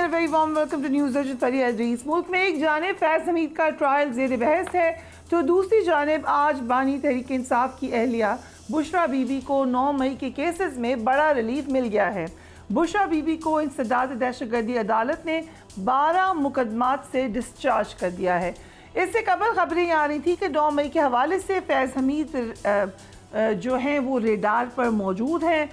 and a very warm welcome to News Edris। मुल्क में एक जानिब फैज़ हमीद का ट्रायल ज़ेर बहस है तो दूसरी जानिब आज बानी तहरीक इंसाफ की अहलिया बुशरा बीबी को 9 मई के केसेस में बड़ा रिलीफ मिल गया है। बुशरा बीबी को इंसदाद दहशतगर्दी अदालत ने 12 मुकदमात से डिस्चार्ज कर दिया है। इससे कबल खबरें आ रही थी कि 9 मई के हवाले से फैज़ हमीद जो हैं वो रेडार पर मौजूद हैं।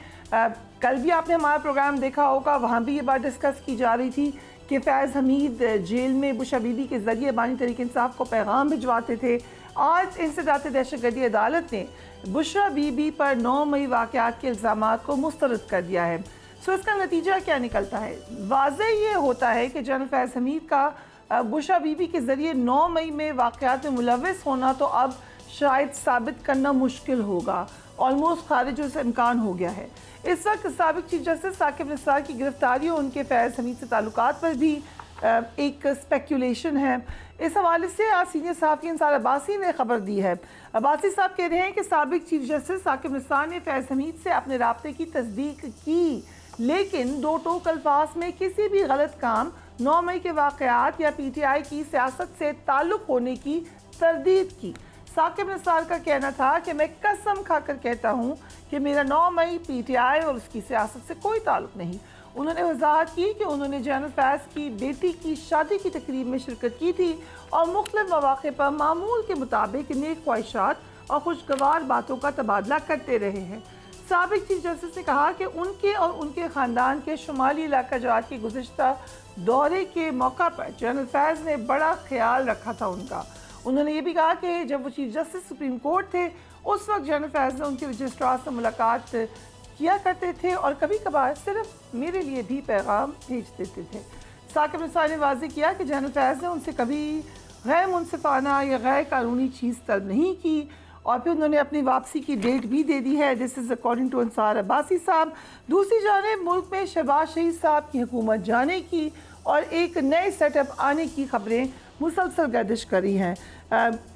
कल भी आपने हमारा प्रोग्राम देखा होगा, वहाँ भी ये बात डिस्कस की जा रही थी कि फैज़ हमीद जेल में बुशरा बीबी के ज़रिए बानी तहरीक इंसाफ को पैगाम भिजवाते थे। आज इंसदाद दहशतगर्दी अदालत ने बुशरा बीबी पर 9 मई वाक़यात के इल्ज़ामात को मुस्तरद कर दिया है। सो इसका नतीजा क्या निकलता है? वाज़ेह ये होता है कि जनरल फैज़ हमीद का बुशरा बीबी के ज़रिए 9 मई में वाक़यात में मुलव्वस होना तो अब शायद साबित करना मुश्किल होगा, ऑलमोस्ट खारिज से इम्कान हो गया है। इस वक्त साबिक चीफ जस्टिस साकिब निसार की गिरफ्तारी और उनके फैज़ हमीद से ताल्लुकात पर भी एक स्पेकुलेशन है। इस हवाले से आज सीनियर सहाफ़ी अंसार अब्बासी ने खबर दी है। अब्बासी साहब कह रहे हैं कि साबिक चीफ जस्टिस साकिब निसार ने फैज़ हमीद से अपने राब्ते की तस्दीक की, लेकिन दो टोक अल्फाज में किसी भी गलत काम 9 मई के वाक़यात या PTI की सियासत से ताल्लुक़ होने की तरदीद की। साकिब निसार का कहना था कि मैं कसम खाकर कहता हूँ कि मेरा 9 मई PTI और उसकी सियासत से कोई ताल्लुक़ नहीं। उन्होंने वजाहत की कि उन्होंने जनरल फैज़ की बेटी की शादी की तकरीब में शिरकत की थी और मुख्तलिफ मौक़े पर मामूल के मुताबिक नेक ख्वाहिशात और खुशगवार बातों का तबादला करते रहे हैं। साबिक चीफ जस्टिस ने कहा कि उनके और उनके ख़ानदान के शुमाली इलाका जात के गुज़िश्ता दौरे के मौका पर जनरल फैज़ ने बड़ा ख्याल रखा था उनका। उन्होंने ये भी कहा कि जब वो चीफ जस्टिस सुप्रीम कोर्ट थे उस वक्त जनरल फैज़ ने उनके रजिस्ट्रार से मुलाकात किया करते थे और कभी कभार सिर्फ मेरे लिए भी पैगाम भेज देते थे। साकिब निसार ने वाज़ेह किया कि जनरल फैज़ ने उनसे कभी गैर मुनसिफाना या गैर कानूनी चीज़ तलब नहीं की और फिर उन्होंने अपनी वापसी की डेट भी दे दी है। This is according to Ansar Abbasi साहब। दूसरी जानिब मुल्क में शहबाज शरीफ साहब की हुकूमत जाने की और एक नए सेटअप आने की खबरें मुसलसल गर्दिश करी हैं।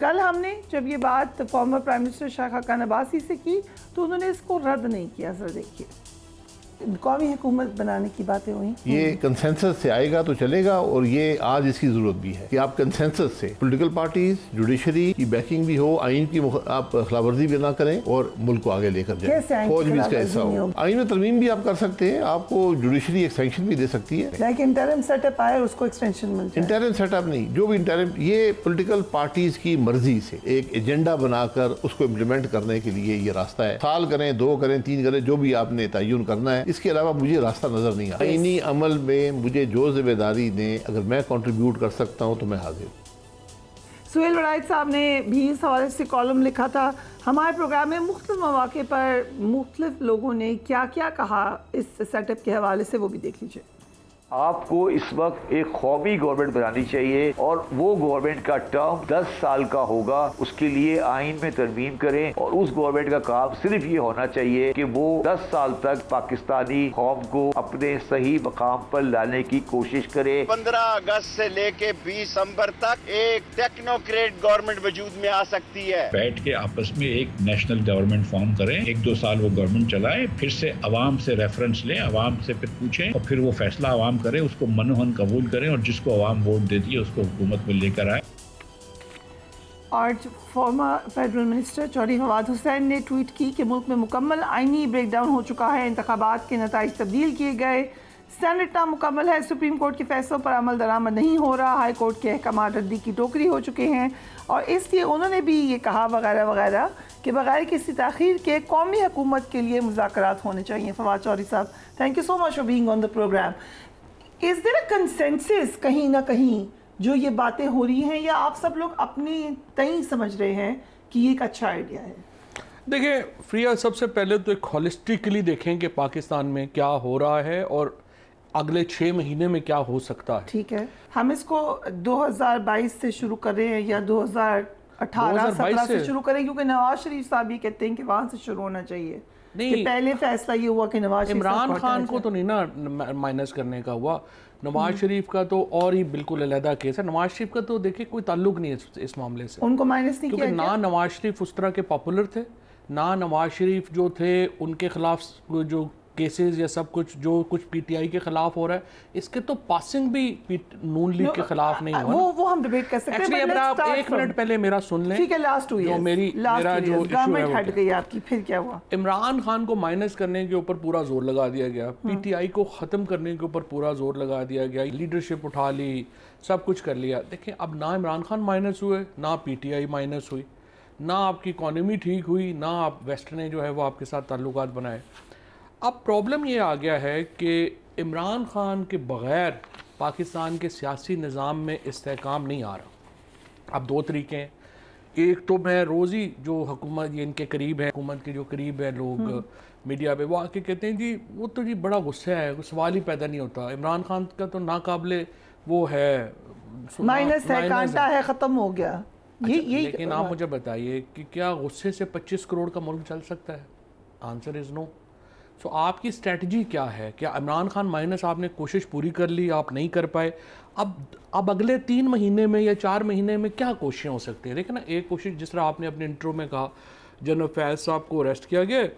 कल हमने जब ये बात former prime minister Shah Khaqan Abbasi से की तो उन्होंने इसको रद्द नहीं किया। सर देखिए, कौमी हुकूमत बनाने की बातें हुई, ये कंसेंसस से आएगा तो चलेगा और ये आज इसकी जरूरत भी है कि आप कंसेंसस से पॉलिटिकल पार्टीज, जुडिशरी की बैकिंग भी हो, आइन की आप खिलाफवर्जी भी ना करें और मुल्क को आगे लेकर जाए, फौज भी इसका हिस्सा हो। आइन में तरमीम भी आप कर सकते हैं, आपको जुडिशरी एक्सटेंशन भी दे सकती है। लेकिन इंटरिम सेटअप आए उसको एक्सटेंशन मिल जाए। इंटरिम सेटअप नहीं, जो भी इंटरिम, ये पॉलिटिकल पार्टीज की मर्जी से एक एजेंडा बनाकर उसको इम्प्लीमेंट करने के लिए ये रास्ता है। साल करें, 2 करें, 3 करें, जो भी आपने तयन करना है, इसके अलावा मुझे रास्ता नजर नहीं आता। आईनी अमल में मुझे जो जिम्मेदारी दें, अगर मैं कंट्रीब्यूट कर सकता हूं तो मैं हाजिर हूं। सुहेल वड़ाइच साहब ने भी इस हवाले से कॉलम लिखा था हमारे प्रोग्राम में। मुख्तलिफ मौके पर मुख्तलिफ लोगों ने क्या क्या कहा इस सेटअप के हवाले से, वो भी देख लीजिए। आपको इस वक्त एक कौमी गवर्नमेंट बनानी चाहिए और वो गवर्नमेंट का टर्म 10 साल का होगा। उसके लिए आइन में तरमीम करें और उस गवर्नमेंट का काम सिर्फ ये होना चाहिए कि वो 10 साल तक पाकिस्तानी कौम को अपने सही मकाम पर लाने की कोशिश करे। 15 अगस्त से लेके 20 दिसंबर तक एक टेक्नोक्रेट गवर्नमेंट वजूद में आ सकती है। बैठ के आपस में एक नेशनल गवर्नमेंट फॉर्म करें, 1-2 साल वो गवर्नमेंट चलाए, फिर से अवाम से रेफरेंस लें, अवाम से फिर पूछें और फिर वो फैसला अवाम करें, उसको मनोहन कबूल करें और जिसको अवाम वोट देती है उसको हुकूमत में लेकर आए। आज former federal minister Chaudhry Fawad Hussain ने ट्वीट की कि मुल्क में मुकम्मल आइनी ब्रेकडाउन हो चुका है, इंतखाबात के नताइज तब्दील किए गए, सेनेट नामुकम्मल है, सुप्रीम कोर्ट के फैसलों पर अमल दरामद नहीं हो रहा, हाई कोर्ट के अहकाम रद्दी की टोकरी हो चुके हैं और इसलिए उन्होंने भी ये कहा वगैरह वगैरह कि बगैर किसी ताख़ीर के कौमी हुकूमत के लिए मुज़ाकरात होने चाहिए। फवाद चौधरी साहब, thank you so much for being on the program. Is there a consensus कहीं ना कहीं जो ये बातें हो रही हैं, या आप सब लोग अपनी तय समझ रहे हैं कि ये एक अच्छा आइडिया है? देखिए फ्रिया, सबसे पहले तो एक होलिस्टिकली देखें कि पाकिस्तान में क्या हो रहा है और अगले 6 महीने में क्या हो सकता है। ठीक है, हम इसको 2022 से शुरू कर रहे हैं या 2018-17 से शुरू करें, क्योंकि नवाज शरीफ साहब ये कहते हैं कि वहाँ से शुरू होना चाहिए। नहीं, कि पहले फैसला ये हुआ कि नवाज इमरान खान को तो नहीं ना माइनस करने का हुआ, नवाज शरीफ का तो और ही बिल्कुल अलहदा केस है। नवाज शरीफ का तो देखिए कोई ताल्लुक नहीं है इस मामले से, उनको माइनस नहीं किया, क्योंकि ना नवाज शरीफ उस तरह के पॉपुलर थे, ना नवाज शरीफ जो थे उनके खिलाफ जो केसेस या सब कुछ जो कुछ पीटीआई के खिलाफ हो रहा है, इसके तो पासिंग भी नून लीग के खिलाफ नहीं हुआ। वो हम डिबेट कर सकते हैं। अगर आप एक मिनट पहले मेरा सुन लें, ठीक है, लास्ट 2 जो मेरा जो इशू है हट गई आपकी, फिर क्या हुआ? इमरान खान को माइनस करने के ऊपर पूरा जोर लगा दिया गया, पीटीआई को खत्म करने के ऊपर पूरा जोर लगा दिया गया, लीडरशिप उठा ली, सब कुछ कर लिया। देखिए अब ना इमरान खान माइनस हुए, ना पीटीआई माइनस हुई, ना आपकी इकॉनमी ठीक हुई, ना आप वेस्ट ने जो है वो आपके साथ ताल्लुकात बनाए। अब प्रॉब्लम ये आ गया है कि इमरान खान के बग़ैर पाकिस्तान के सियासी निज़ाम में इस्तेहकाम नहीं आ रहा। अब 2 तरीके हैं, एक तो मैं रोज़ ही जो हुकूमत ये इनके करीब है, हुकूमत के जो करीब है लोग मीडिया पे, वो आके कहते हैं जी वो तो जी बड़ा गुस्सा है, कोई सवाल ही पैदा नहीं होता, इमरान खान का तो नाकाबिले वो है, माइनस है, कांटा है, ख़त्म हो गया। लेकिन आप मुझे बताइए कि क्या गुस्से से 25 करोड़ का मुल्क चल सकता है? Answer is no. सो आपकी स्ट्रेटजी क्या है? क्या इमरान खान माइनस आपने कोशिश पूरी कर ली, आप नहीं कर पाए, अब अगले 3 महीने में या 4 महीने में क्या कोशिशें हो सकती हैं? देखिए ना, एक कोशिश जिस तरह आपने अपने इंट्रो में कहा, जनरल फैज़ साहब को अरेस्ट किया गया,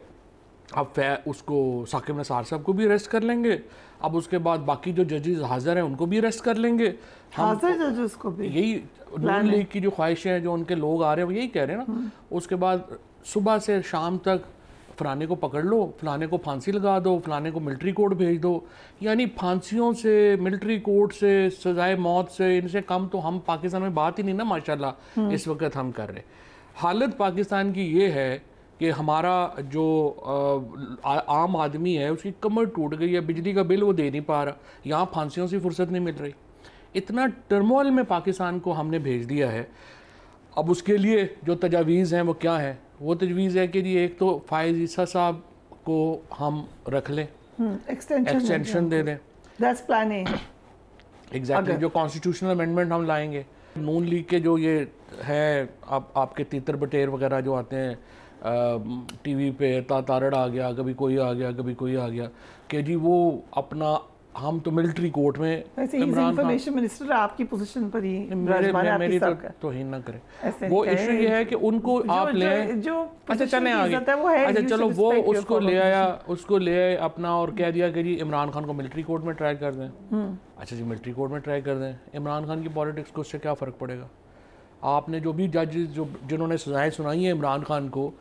अब उसको साकिब निसार साहब को भी अरेस्ट कर लेंगे, अब उसके बाद बाकी जो जजेस हाजिर हैं उनको भी अरेस्ट कर लेंगे, हाजिर जजेस को भी। यही नून लीग की जो ख्वाहिशें हैं, जो उनके लोग आ रहे हैं वो यही कह रहे हैं ना। उसके बाद सुबह से शाम तक फलाने को पकड़ लो, फलाने को फांसी लगा दो, फलाने को मिलिट्री कोर्ट भेज दो, यानी फांसियों से, मिलिट्री कोर्ट से, सजाए मौत से, इनसे कम तो हम पाकिस्तान में बात ही नहीं ना माशाल्लाह इस वक्त हम कर रहे। हालत पाकिस्तान की ये है कि हमारा जो आम आदमी है उसकी कमर टूट गई है, बिजली का बिल वो दे नहीं पा रहा, यहाँ फांसियों से फुर्सत नहीं मिल रही, इतना टर्मोइल में पाकिस्तान को हमने भेज दिया है। अब उसके लिए जो तजावीज़ हैं वो क्या है? वो तजवीज़ है कि जी एक तो फायज़ ईसा साहब को हम रख लें, एक्सटेंशन दे दें, दैट्स प्लान ए। एग्जैक्टली, जो कॉन्स्टिट्यूशनल अमेंडमेंट हम लाएंगे, नून लीग के जो ये है आपके तीतर बटेर वगैरह जो आते हैं टीवी पे, तारड़ आ गया, कभी कोई आ गया, कभी कोई आ गया, कि जी वो अपना हम तो मिलिट्री कोर्ट में इंफॉर्मेशन मिनिस्टर आपकी पोजीशन पर ही मेरी तो ही ना करें। वो इशू ये है कि उनको आप ले अच्छा चले आगे, अच्छा चलो वो उसको ले आया अपना और कह दिया कि जी इमरान खान को मिलिट्री कोर्ट में ट्राई कर दें। अच्छा जी मिलिट्री कोर्ट में ट्राई कर दें, इमरान खान की पॉलिटिक्स को उससे क्या फ़र्क पड़ेगा? आपने जो भी जजेस जिन्होंने सजाएं सुनाई है इमरान खान को,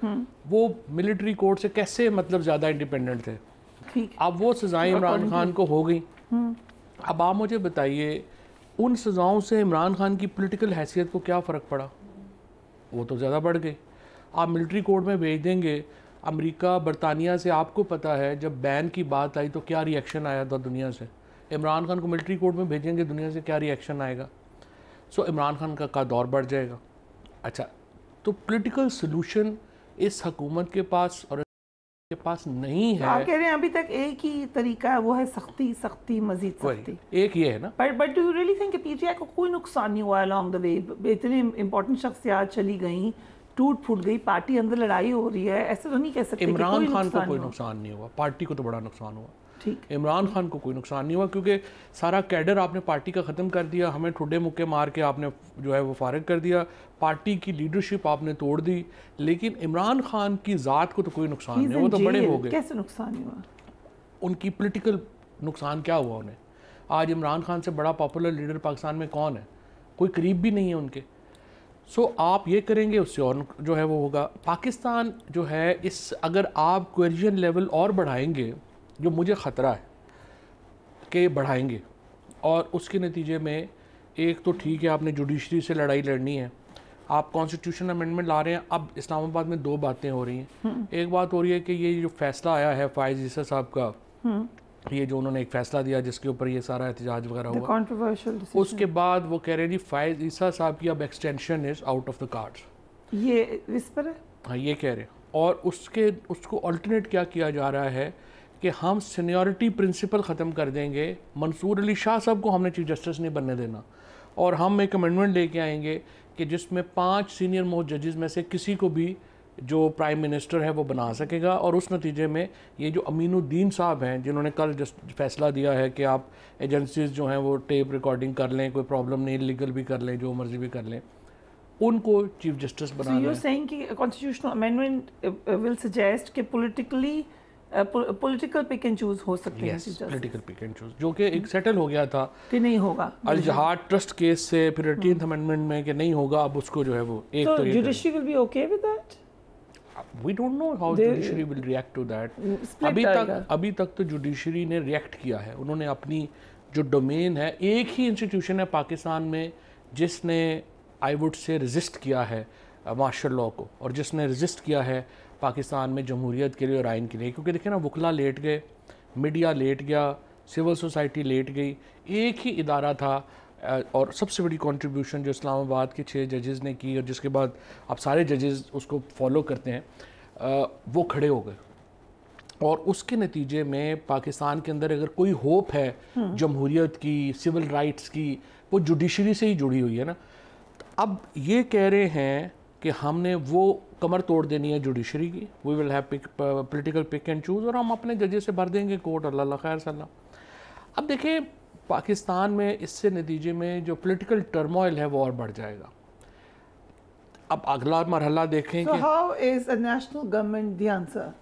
वो मिलिट्री कोर्ट से कैसे मतलब ज़्यादा इंडिपेंडेंट थे? अब वो सजाएं इमरान खान को हो गई। अब आप मुझे बताइए उन सजाओं से इमरान खान की पॉलिटिकल हैसियत को क्या फ़र्क पड़ा? वो तो ज़्यादा बढ़ गई। आप मिलिट्री कोर्ट में भेज देंगे, अमेरिका बरतानिया से आपको पता है जब बैन की बात आई तो क्या रिएक्शन आया था दुनिया से। इमरान खान को मिलिट्री कोर्ट में भेजेंगे, दुनिया से क्या रिएक्शन आएगा? सो इमरान खान का दौर बढ़ जाएगा। अच्छा, तो पॉलिटिकल सलूशन इस हुकूमत के पास और के पास नहीं है। आप कह रहे हैं अभी तक एक ही तरीका है, वो है सख्ती, मजीद सख्ती। एक ये है ना। But do you really think PTI को कोई नुकसान नहीं हुआ अलोंग द वे? इतनी इंपॉर्टेंट शख्सियात चली गई, टूट फूट गई, पार्टी अंदर लड़ाई हो रही है, ऐसे तो नहीं कह सकते। इमरान खान को कोई नुकसान नहीं हुआ, पार्टी को तो बड़ा नुकसान हुआ। इमरान खान को कोई नुकसान नहीं हुआ क्योंकि सारा कैडर आपने पार्टी का ख़त्म कर दिया, हमें ठुड्डे मुक्के मार के आपने जो है वो फारिग कर दिया, पार्टी की लीडरशिप आपने तोड़ दी, लेकिन इमरान खान की ज़ात को तो कोई नुकसान नहीं, वो तो बड़े हो गए। कैसे नुकसान हुआ? उनकी पॉलिटिकल नुकसान क्या हुआ उन्हें? आज इमरान खान से बड़ा पॉपुलर लीडर पाकिस्तान में कौन है? कोई करीब भी नहीं है उनके। सो आप ये करेंगे उससे और जो है वो होगा। पाकिस्तान जो है इस अगर आप क्वेश्चन लेवल और बढ़ाएंगे, जो मुझे ख़तरा है कि बढ़ाएंगे, और उसके नतीजे में एक तो ठीक है आपने जुडिशरी से लड़ाई लड़नी है, आप कॉन्स्टिट्यूशन अमेंडमेंट ला रहे हैं। अब इस्लामाबाद में 2 बातें हो रही हैं। एक बात हो रही है कि ये जो फैसला आया है फायज़ ईसा साहब का, ये जो उन्होंने एक फ़ैसला दिया जिसके ऊपर ये सारा एहतजाज वगैरह हुआ, कंट्रोवर्शियल, उसके बाद वो कह रहे हैं जी फायज़ ईसा साहब की अब extension is out of the cards. ये इस पर है, हाँ ये कह रहे हैं। और उसको अल्टरनेट क्या किया जा रहा है कि हम सीनियरिटी प्रिंसिपल ख़त्म कर देंगे, मंसूर अली शाह साहब को हमने चीफ जस्टिस नहीं बनने देना, और हम एक अमेंडमेंट लेके आएंगे कि जिसमें 5 सीनियर मोस्ट जजेस में से किसी को भी जो प्राइम मिनिस्टर है वो बना सकेगा। और उस नतीजे में ये जो अमीनुद्दीन साहब हैं जिन्होंने कल फैसला दिया है कि आप एजेंसीज जो हैं वो टेप रिकॉर्डिंग कर लें, कोई प्रॉब्लम नहीं, लीगल भी कर लें, जो मर्जी भी कर लें, उनको चीफ जस्टिस बनाना है। So you're saying कि कॉन्स्टिट्यूशनल अमेंडमेंट विल सजेस्ट कि politically political pick and choose हो सकते हैं, पॉलिटिकल पिक एंड चूज, जो कि एक सेटल हो गया था कि नहीं होगा अल जहाद ट्रस्ट केस से, फिर 18th अमेंडमेंट में कि नहीं होगा, अब उसको जो है वो एक तो judiciary will be okay with that. We don't know how judiciary will react to that. अभी तक तो जुडिशरी ने रिएक्ट किया है। उन्होंने अपनी जो डोमेन है, एक ही इंस्टीट्यूशन है पाकिस्तान में जिसने आई वुड से रेजिस्ट किया है मार्शल लॉ को, और जिसने रेजिस्ट किया है पाकिस्तान में जमहूरियत के लिए और आइन के लिए। क्योंकि देखिए ना, वकला लेट गए, मीडिया लेट गया, सिविल सोसाइटी लेट गई, एक ही इदारा था। और सबसे बड़ी कंट्रीब्यूशन जो इस्लामाबाद के 6 जजेस ने की, और जिसके बाद अब सारे जजेस उसको फॉलो करते हैं, वो खड़े हो गए। और उसके नतीजे में पाकिस्तान के अंदर अगर कोई होप है जमहूरियत की, सिविल राइट्स की, वो जुडिशरी से ही जुड़ी हुई है ना। अब ये कह रहे हैं कि हमने वो कमर तोड़ देनी है जुडिशरी की, we will have political pick and choose, और हम अपने जजेस से भर देंगे कोर्ट, अल्लाह खैर सल्ला। अब देखिए पाकिस्तान में इससे नतीजे में जो पॉलिटिकल टर्मोइल है वो और बढ़ जाएगा। अब अगला मरहला देखें कि how is a national government the answer.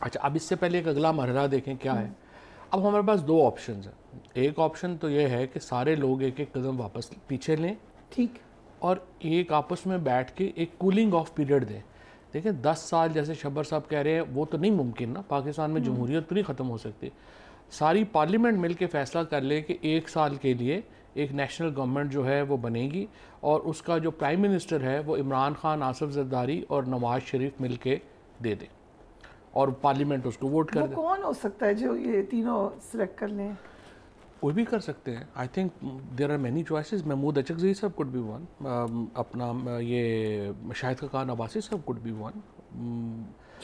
अच्छा, अब इससे पहले एक अगला मरहला देखें क्या है। अब हमारे पास 2 ऑप्शंस हैं। एक ऑप्शन तो ये है कि सारे लोग एक एक कदम वापस पीछे लें, ठीक, और एक आपस में बैठ के एक कूलिंग ऑफ पीरियड दें। देखें 10 साल जैसे शब्बर साहब कह रहे हैं, वो तो नहीं मुमकिन ना। पाकिस्तान में जमहूरियत तो नहीं ख़त्म हो सकती। सारी पार्लियामेंट मिल के फ़ैसला कर ले कि 1 साल के लिए एक नेशनल गवर्नमेंट जो है वो बनेगी, और उसका जो प्राइम मिनिस्टर है वो इमरान खान, आसिफ जरदारी और नवाज शरीफ मिल के दे दें, और पार्लियामेंट उसको वोट कर दे। कौन हो सकता है जो ये तीनों सिलेक्ट कर लें? कोई भी कर सकते हैं। I think there are many choices. Mahmood Achakzai साहब कुड बी वन, अपना ये शाहिद खान अब्बासी साहब could B one.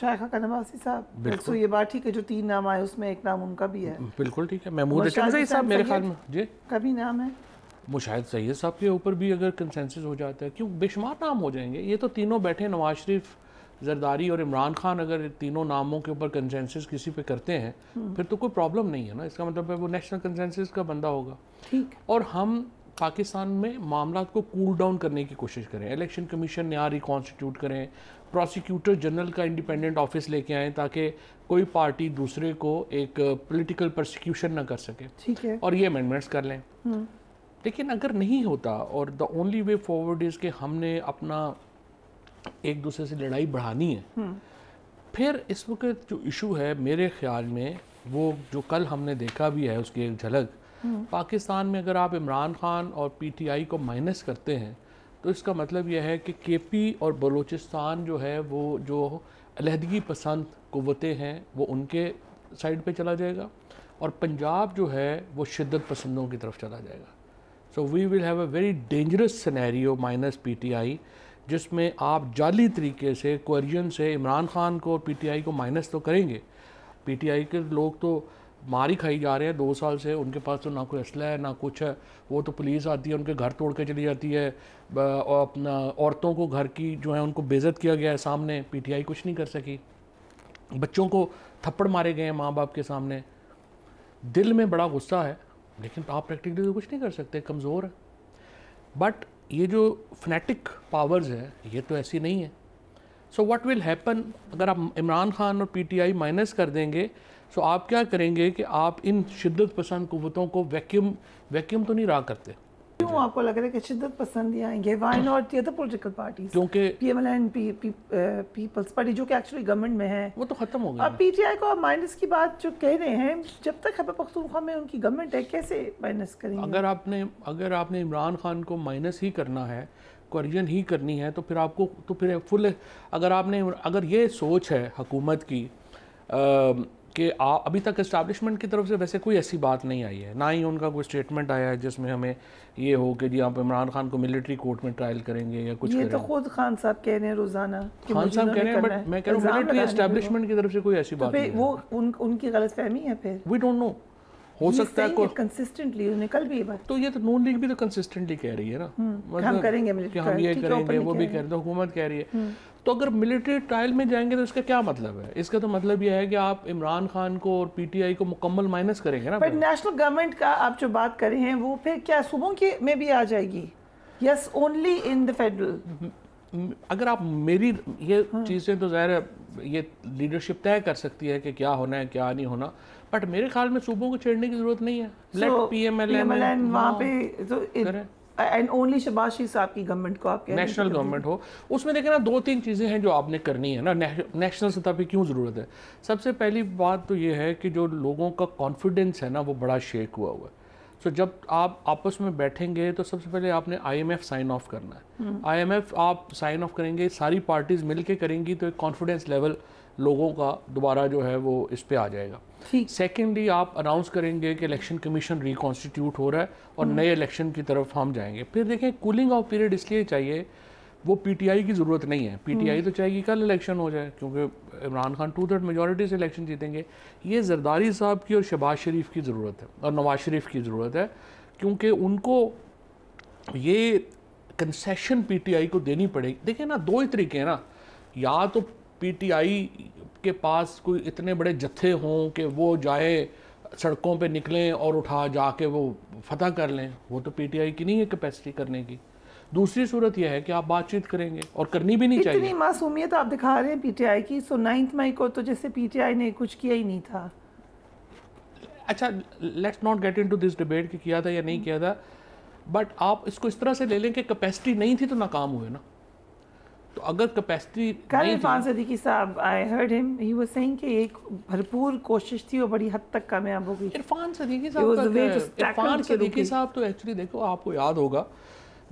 Shahid Khan Abbasi साहब, तो ये बात ठीक है, जो 3 नाम आए उसमें एक नाम उनका भी है। बिल्कुल ठीक है। महमूद अचकज़ई साहब मेरे ख्याल में जी का भी नाम है। मुशाहिद सैयद साहब के ऊपर भी अगर कंसेंसस हो जाता है, क्यों बेशुमार नाम हो जाएंगे। ये तो तीनों बैठे, नवाज शरीफ, जरदारी और इमरान खान, अगर तीनों नामों के ऊपर कंसेंसस किसी पे करते हैं फिर तो कोई प्रॉब्लम नहीं है ना। इसका मतलब है वो नेशनल कंसेंसस का बंदा होगा। ठीक। और हम पाकिस्तान में मामला को कूल डाउन करने की कोशिश करें, इलेक्शन कमीशन नया रिकॉन्स्टिट्यूट करें, प्रोसिक्यूटर जनरल का इंडिपेंडेंट ऑफिस लेके आएँ ताकि कोई पार्टी दूसरे को एक पॉलिटिकल प्रोसिक्यूशन ना कर सके। ठीक है। और ये अमेंडमेंट्स कर लें। लेकिन अगर नहीं होता, और the only way forward is कि हमने अपना एक दूसरे से लड़ाई बढ़ानी है, फिर इस वक्त जो इशू है मेरे ख्याल में, वो जो कल हमने देखा भी है उसकी एक झलक, पाकिस्तान में अगर आप इमरान खान और पीटीआई को माइनस करते हैं तो इसका मतलब यह है कि केपी और बलूचिस्तान जो है वो जो अलहदगी पसंद क़ुव्वतें हैं वो उनके साइड पे चला जाएगा, और पंजाब जो है वो शिद्दत पसंदों की तरफ चला जाएगा। So we will have a very dangerous scenario minus PTI, जिसमें आप जाली तरीके से कोरियन से इमरान खान को और पीटीआई को माइनस तो करेंगे। पीटीआई के लोग तो मार ही खाई जा रहे हैं 2 साल से, उनके पास तो ना कोई असला है ना कुछ है। वो तो पुलिस आती है, उनके घर तोड़ के चली जाती है, और अपना औरतों को घर की जो है उनको बेइज्जत किया गया है सामने, पीटीआई कुछ नहीं कर सकी। बच्चों को थप्पड़ मारे गए हैं माँ बाप के सामने। दिल में बड़ा गुस्सा है, लेकिन आप प्रैक्टिकली तो कुछ नहीं कर सकते, कमज़ोर है। बट ये जो फनेटिक पावर्स है ये तो ऐसी नहीं है। सो व्हाट विल हैपन, अगर आप इमरान खान और पीटीआई माइनस कर देंगे, सो आप क्या करेंगे कि आप इन शिद्दत पसंद कुव्वतों को वैक्यूम तो नहीं रहा करते। क्यों आपको लग रहा है कि शिद्दत पसंद आएंगे? Why not the other political parties? क्योंकि पीएमएल पीपल्स पार्टी जो कि एक्चुअली गवर्नमेंट में है वो तो खत्म हो गया। अब पीटीआई को माइनस की बात जो कह रहे हैं, जब तक खैबर पख्तूनख्वा में उनकी गवर्नमेंट है, कैसे माइनस करेंगे? अगर आपने इमरान खान को माइनस ही करना है, कोरियन ही करनी है, तो फिर आपको तो फिर फुल, अगर ये सोच है हुकूमत की कि अभी तक इस्टेब्लिशमेंट की तरफ से वैसे कोई ऐसी बात नहीं आई है, ना ही उनका कोई स्टेटमेंट आया है जिसमें हमें ये हो कि जी आप इमरान खान को मिलिट्री कोर्ट में ट्रायल करेंगे या कुछ ये तो खुद खान साहब कह रहे हैं रोजाना। खान साहब कह रहे हैं, बट मैं कह रहा हूँ मिलिट्री एस्टेब्लिशमेंट की तरफ से कोई ऐसी बात नहीं है। वो उनकी गलतफहमी है। फिर वी डोंट नो, हो सकता है कोई कंसिस्टेंटली निकल भी बात। तो ये तो नून लीग भी तो कंसिस्टेंटली कह रही है ना, हम करेंगे कि हम ये करेंगे, वो भी कह रहे हैं, हुकूमत कह रही है। तो अगर मिलिट्री ट्रायल में जाएंगे तो इसका क्या मतलब है? इसका तो मतलब यह है कि आप इमरान खान को और पीटीआई को मुकम्मल माइनस करेंगे ना। पर नेशनल गवर्नमेंट का आप जो बात कर रहे हैं वो फिर क्या सूबों के में भी आ जाएगी? Yes, only in the federal? अगर आप मेरी ये चीज़ें तो ज़ाहिर है ये लीडरशिप तय कर सकती है कि क्या होना है क्या नहीं होना, बट मेरे ख्याल में सूबों को छेड़ने की ज़रूरत नहीं है। लेट PMLN वहाँ पे एंड ओनली शहबाज शरीफ साहब की गवर्नमेंट को आप नेशनल गवर्नमेंट हो, उसमें देखें ना 2-3 चीज़ें हैं जो आपने करनी है ना, नेशनल सतह पे क्यों ज़रूरत है। सबसे पहली बात तो ये है कि जो लोगों का कॉन्फिडेंस है ना वो बड़ा शेक हुआ है। तो जब आप आपस में बैठेंगे तो सबसे पहले आपने IMF साइन ऑफ करना है। IMF आप साइन ऑफ करेंगे, सारी पार्टीज मिलके करेंगी तो एक कॉन्फिडेंस लेवल लोगों का दोबारा जो है वो इस पे आ जाएगा। सेकेंडली आप अनाउंस करेंगे कि इलेक्शन कमीशन रिकॉन्स्टिट्यूट हो रहा है और नए इलेक्शन की तरफ हम जाएंगे। फिर देखें कूलिंग ऑफ पीरियड इसलिए चाहिए, वो PTI की ज़रूरत नहीं है। PTI तो चाहिए कल इलेक्शन हो जाए क्योंकि इमरान खान 2/3 मेजॉरिटी से इलेक्शन जीतेंगे। ये जरदारी साहब की और शहबाज शरीफ की ज़रूरत है और नवाज शरीफ की ज़रूरत है, क्योंकि उनको ये कंसेशन PTI को देनी पड़ेगी। देखिए ना 2 ही तरीके हैं ना, या तो PTI के पास कोई इतने बड़े जत्थे हों कि वो जाए सड़कों पे निकलें और उठा जाके वो फतह कर लें, वो तो PTI की नहीं है कैपेसिटी करने की। दूसरी सूरत यह है कि आप बातचीत करेंगे और करनी भी नहीं चाहिए। इतनी मासूमियत आप दिखा रहे हैं PTI की। सो 9 मई को तो जैसे PTI ने कुछ किया ही नहीं था। अच्छा, let's not get into this debate कि किया था या नहीं किया था, बट आप इसको इस तरह से ले लें कि कैपेसिटी नहीं थी तो नाकाम हुए ना। तो अगर कैपेसिटी कल इरफान सदीकी साहब, I heard him, he was saying कि एक भरपूर कोशिश थी और बड़ी हद तक कामयाब हो गई। इरफान सदीकी साहब तो एक्चुअली देखो, आपको याद होगा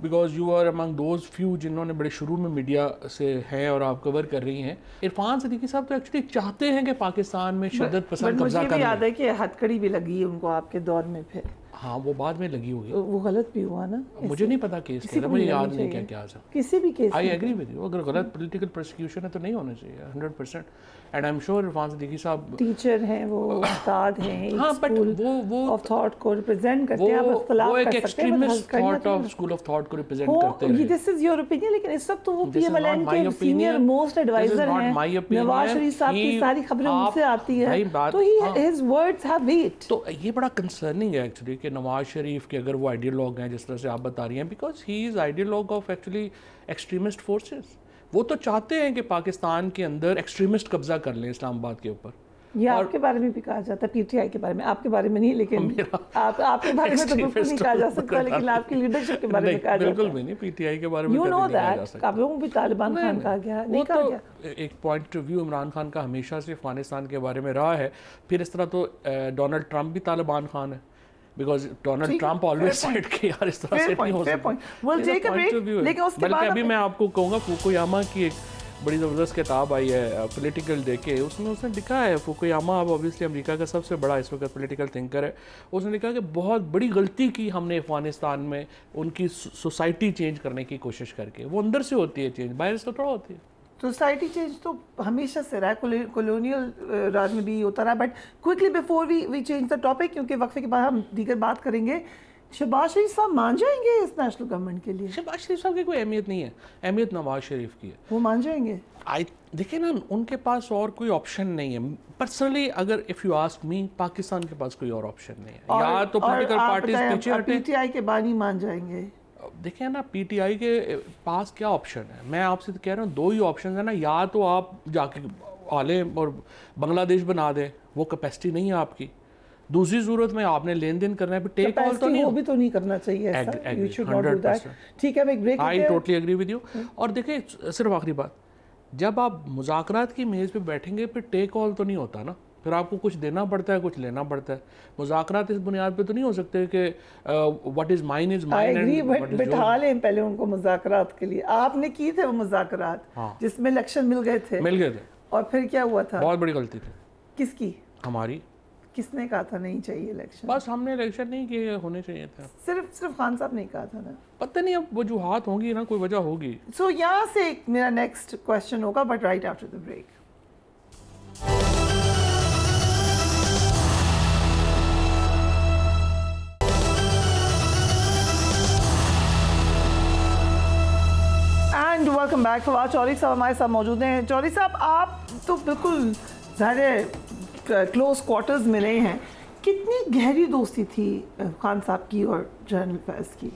because you are among those few जिन्होंने बड़े शुरू में मीडिया से हैं और आप कवर कर रही हैं। इरफान सदीकी साहब तो एक्चुअली चाहते हैं कि पाकिस्तान में शिद्दत पसंद कब्जा कर। मुझे भी याद है कि हथकड़ी भी लगी उनको आपके दौर में। फिर हाँ, वो बाद में लगी होगी, वो गलत भी हुआ ना। मुझे नहीं पता केस क्या, मुझे याद नहीं क्या क्या था किसी भी case. I agree with you, अगर गलत पॉलिटिकल प्रोसिक्यूशन है तो नहीं होना चाहिए 100%। And I am sure Irfan Siddiqui साहब टीचर हैं, वो उस्ताद हैं, हाँ, बट वो ऑफ थॉट को रिप्रेजेंट करते हैं। आप इख्तिलाफ वो एक कर सकते हैं, extremist thought of school of thought को रिप्रेजेंट करते हैं। दिस इज योर ओपिनियन, लेकिन इस वक्त तो वो PMLN के सीनियर मोस्ट एडवाइजर हैं। नवाज शरीफ साहब की सारी खबरें उनसे आती हैं, तो हिज वर्ड्स हैव वेट। तो ये बड़ा कंसर्निंग है एक्चुअली कि नवाज शरीफ के अगर वो आइडियोलॉग हैं जिस तरह से आप बता रही हैं, because he is ideologue of actually extremist forces. वो तो चाहते हैं कि पाकिस्तान के अंदर एक्सट्रीमिस्ट कब्जा कर लें इस्लामाबाद के ऊपर। ये आपके बारे में भी कहा जाता है, PTI के बारे में, आपके बारे में नहीं, लेकिन आपके बारे में तो बिल्कुल नहीं कहा जा सकता, लेकिन आपकी लीडरशिप के बारे में कहा जाता है। बिल्कुल भी नहीं, PTI के बारे में यू नो दैट आप लोगों भी तालिबान खान कहा गया, नहीं कहा गया। एक point of view Imran Khan का हमेशा से अफगानिस्तान के बारे में रहा है। फिर इस तरह तो डोनाल्ड ट्रंप भी तालिबान खान है, because Donald Trump always said कि यार इस तरह से नहीं हो सकता। We'll take a break, लेकिन उसके बाद अभी मैं आपको कहूँगा फुकुयामा की एक बड़ी ज़बरदस्त किताब आई है पॉलिटिकल डे के, उसमें उसने लिखा है, फुकुयामा अब ऑब्वियसली अमेरिका का सबसे बड़ा इस वक्त पॉलिटिकल थिंकर है, उसने लिखा कि बहुत बड़ी गलती की हमने अफगानिस्तान में उनकी सोसाइटी चेंज करने की कोशिश करके। वो अंदर से होती है चेंज, बाहर से थोड़ा होती है। सोसाइटी चेंज तो हमेशा से रहा है, कॉलोनियल राज में भी होता रहा। But quickly before we change the topic, क्योंकि वक्फे के बाद हम दीगर बात करेंगे, शहबाज शरीफ साहब मान जाएंगे इस नेशनल गवर्नमेंट के लिए? शहबाज शरीफ साहब की कोई अहमियत नहीं है, अहमियत नवाज शरीफ की है। वो मान जाएंगे? देखिए ना, उनके पास और कोई ऑप्शन नहीं है। पर्सनली अगर इफ़ यू आस्क मी, पाकिस्तान के पास कोई और ऑप्शन नहीं है। या तो पॉलिटिकल पार्टीज पीछे हटे, PTI के बानी मान जाएंगे। देखिए ना, PTI के पास क्या ऑप्शन है? मैं आपसे तो कह रहा हूँ 2 ही ऑप्शन है ना, या तो आप जाके आले और बांग्लादेश बना दें, वो कैपेसिटी नहीं है आपकी। दूसरी सूरत में आपने लेन देन करना है, फिर टेक ऑल तो नहीं, वो भी तो नहीं करना चाहिए ऐसा। You should not do that. ठीक है, मैं एक break I totally agree with you. और देखिए सिर्फ आखिरी बात, जब आप मुज़ाकरात की मेज़ पे बैठेंगे फिर टेक ऑल तो नहीं होता ना, फिर आपको कुछ देना पड़ता है, कुछ लेना पड़ता है। मुज़ाकरात इस बुनियाद पे तो नहीं हो सकते कि what is mine is mine and बिठा लें पहले उनको मुज़ाकरात के लिए। आपने की थे वो मुज़ाकरात, हाँ, जिसमें इलेक्शन मिल गए थे, और फिर क्या हुआ था? बहुत बड़ी गलती थी। किसकी? हमारी। किसने कहा था नहीं चाहिए इलेक्शन? बस हमने इलेक्शन नहीं किए, होने चाहिए था। सिर्फ खान साहब नहीं कहा था ना? पता नहीं, अब वजूहात होंगी ना, कोई वजह होगी। सो यहाँ से मेरा नेक्स्ट क्वेश्चन होगा, but right after the break. And welcome back. Fawad Chaudhry साहब हमारे साथ मौजूद हैं। चौधरी साहब, आप तो बिल्कुल ज़ाहिर क्लोज क्वार्टर्स मिले हैं, कितनी गहरी दोस्ती थी खान साहब की और जनरल फैज़ की?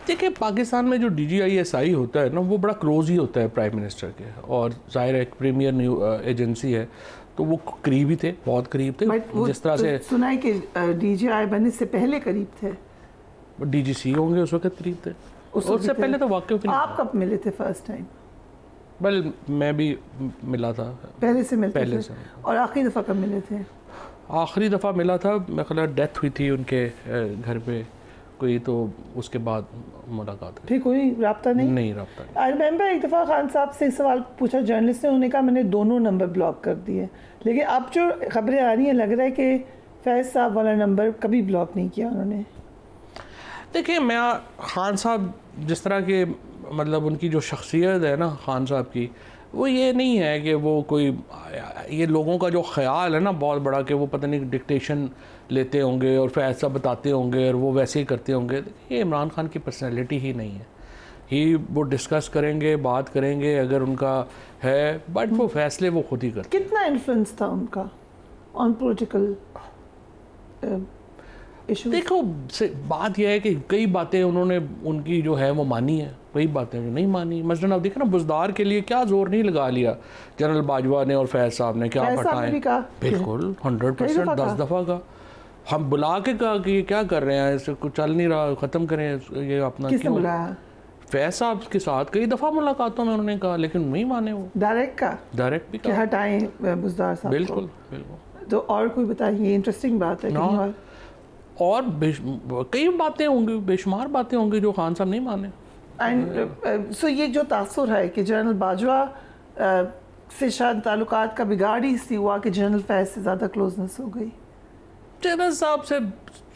देखिए पाकिस्तान में जो DGISI होता है ना वो बड़ा क्लोज ही होता है प्राइम मिनिस्टर के, और ज़ाहिर है एक प्रीमियर एजेंसी है तो वो करीब ही थे, बहुत करीब थे। जिस तरह से सुना है कि DGI बनने से पहले करीब थे, DGC होंगे उस वक्त करीब थे, उससे पहले तो वाकई। आप कब मिले थे फर्स्ट टाइम? वेल मैं भी मिला था पहले से मिलते थे। और आखिरी दफ़ा कब मिले थे? आखिरी दफ़ा मिला था मेरे ख्याल डेथ हुई थी उनके घर पे कोई, तो उसके बाद मुलाकात हुई। ठीक, कोई राब्ता नहीं राब्ता नहीं। आई रिमेंबर एक दफ़ा खान साहब से सवाल पूछा जर्नलिस्ट ने, उन्होंने कहा मैंने दोनों नंबर ब्लॉक कर दिए, लेकिन अब जो खबरें आ रही हैं लग रहा है कि फैज़ साहब वाला नंबर कभी ब्लॉक नहीं किया उन्होंने। देखिए मैं खान साहब जिस तरह के मतलब उनकी जो शख्सियत है ना खान साहब की, वो ये नहीं है कि वो कोई ये लोगों का जो ख्याल है ना बहुत बड़ा कि वो पता नहीं डिक्टेशन लेते होंगे और फैसला बताते होंगे और वो वैसे ही करते होंगे। ये इमरान खान की पर्सनैलिटी ही नहीं है। वो डिस्कस करेंगे, बात करेंगे अगर उनका है, बट वो फैसले वो खुद ही करते। कितना इन्फ्लुएंस था उनका ऑन पॉलिटिकल इशू? देखो बात यह है कि कई बातें उन्होंने उनकी जो है वो मानी है, कई बातें जो नहीं मानी। मसलन अब देखें ना बुज़दार के लिए क्या जोर नहीं लगा लिया जनरल बाजवा ने और फैज़ साहब ने, क्या हटाएं, बिल्कुल 100% 10 दफ़ा का हम बुला के कहा कि ये क्या कर रहे हैं, इससे कुछ चल नहीं रहा, ख़त्म करें ये अपना। किसने बुलाया? फैज़ साहब के साथ कई दफ़ा मुलाकातों में उन्होंने कहा, लेकिन नहीं माने वो। डायरेक्ट भी कहा हटाएं बुज़दार साहब। बिल्कुल। तो और कोई बताइए, इंटरेस्टिंग बात है। और कई बातें होंगी, बेशुमार बातें होंगी जो खान साहब नहीं माने। एंड सो ये जो तासुर है कि जनरल बाजवा से शायद ताल्लुकात का बिगाड़ ही इसलिए हुआ कि जनरल फैज़ से ज़्यादा क्लोजनेस हो गई। जनरल साहब से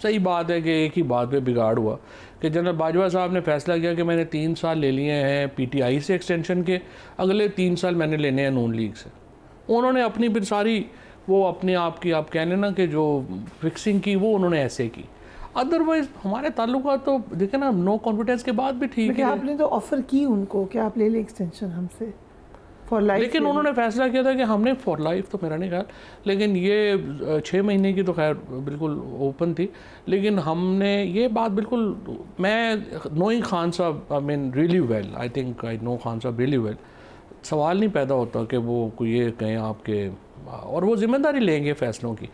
सही बात है कि एक ही बात पे बिगाड़ हुआ कि जनरल बाजवा साहब ने फैसला किया कि मैंने 3 साल ले लिए हैं PTI से एक्सटेंशन के, अगले 3 साल मैंने लेने हैं नून लीग से। उन्होंने अपनी फिर सारी वो अपने आप की आप कहने ना कि जो फिक्सिंग की वो उन्होंने ऐसे की। अदरवाइज हमारे ताल्लुकात तो देखे ना नो कॉन्फिडेंस के बाद भी ठीक है। आपने तो ऑफर की उनको कि आप ले लें एक्सटेंशन हमसे फॉर लाइफ, लेकिन उन्होंने फैसला किया था कि हमने फॉर लाइफ तो मेरा नहीं ख्याल, लेकिन ये 6 महीने की तो खैर बिल्कुल ओपन थी। लेकिन हमने ये बात बिल्कुल, मैं नोइंग खान साहब I mean really well, I think I know Khan साहब रियली वेल, सवाल नहीं पैदा होता कि वो कोई ये कहें आपके, और वो जिम्मेदारी लेंगे फैसलों की।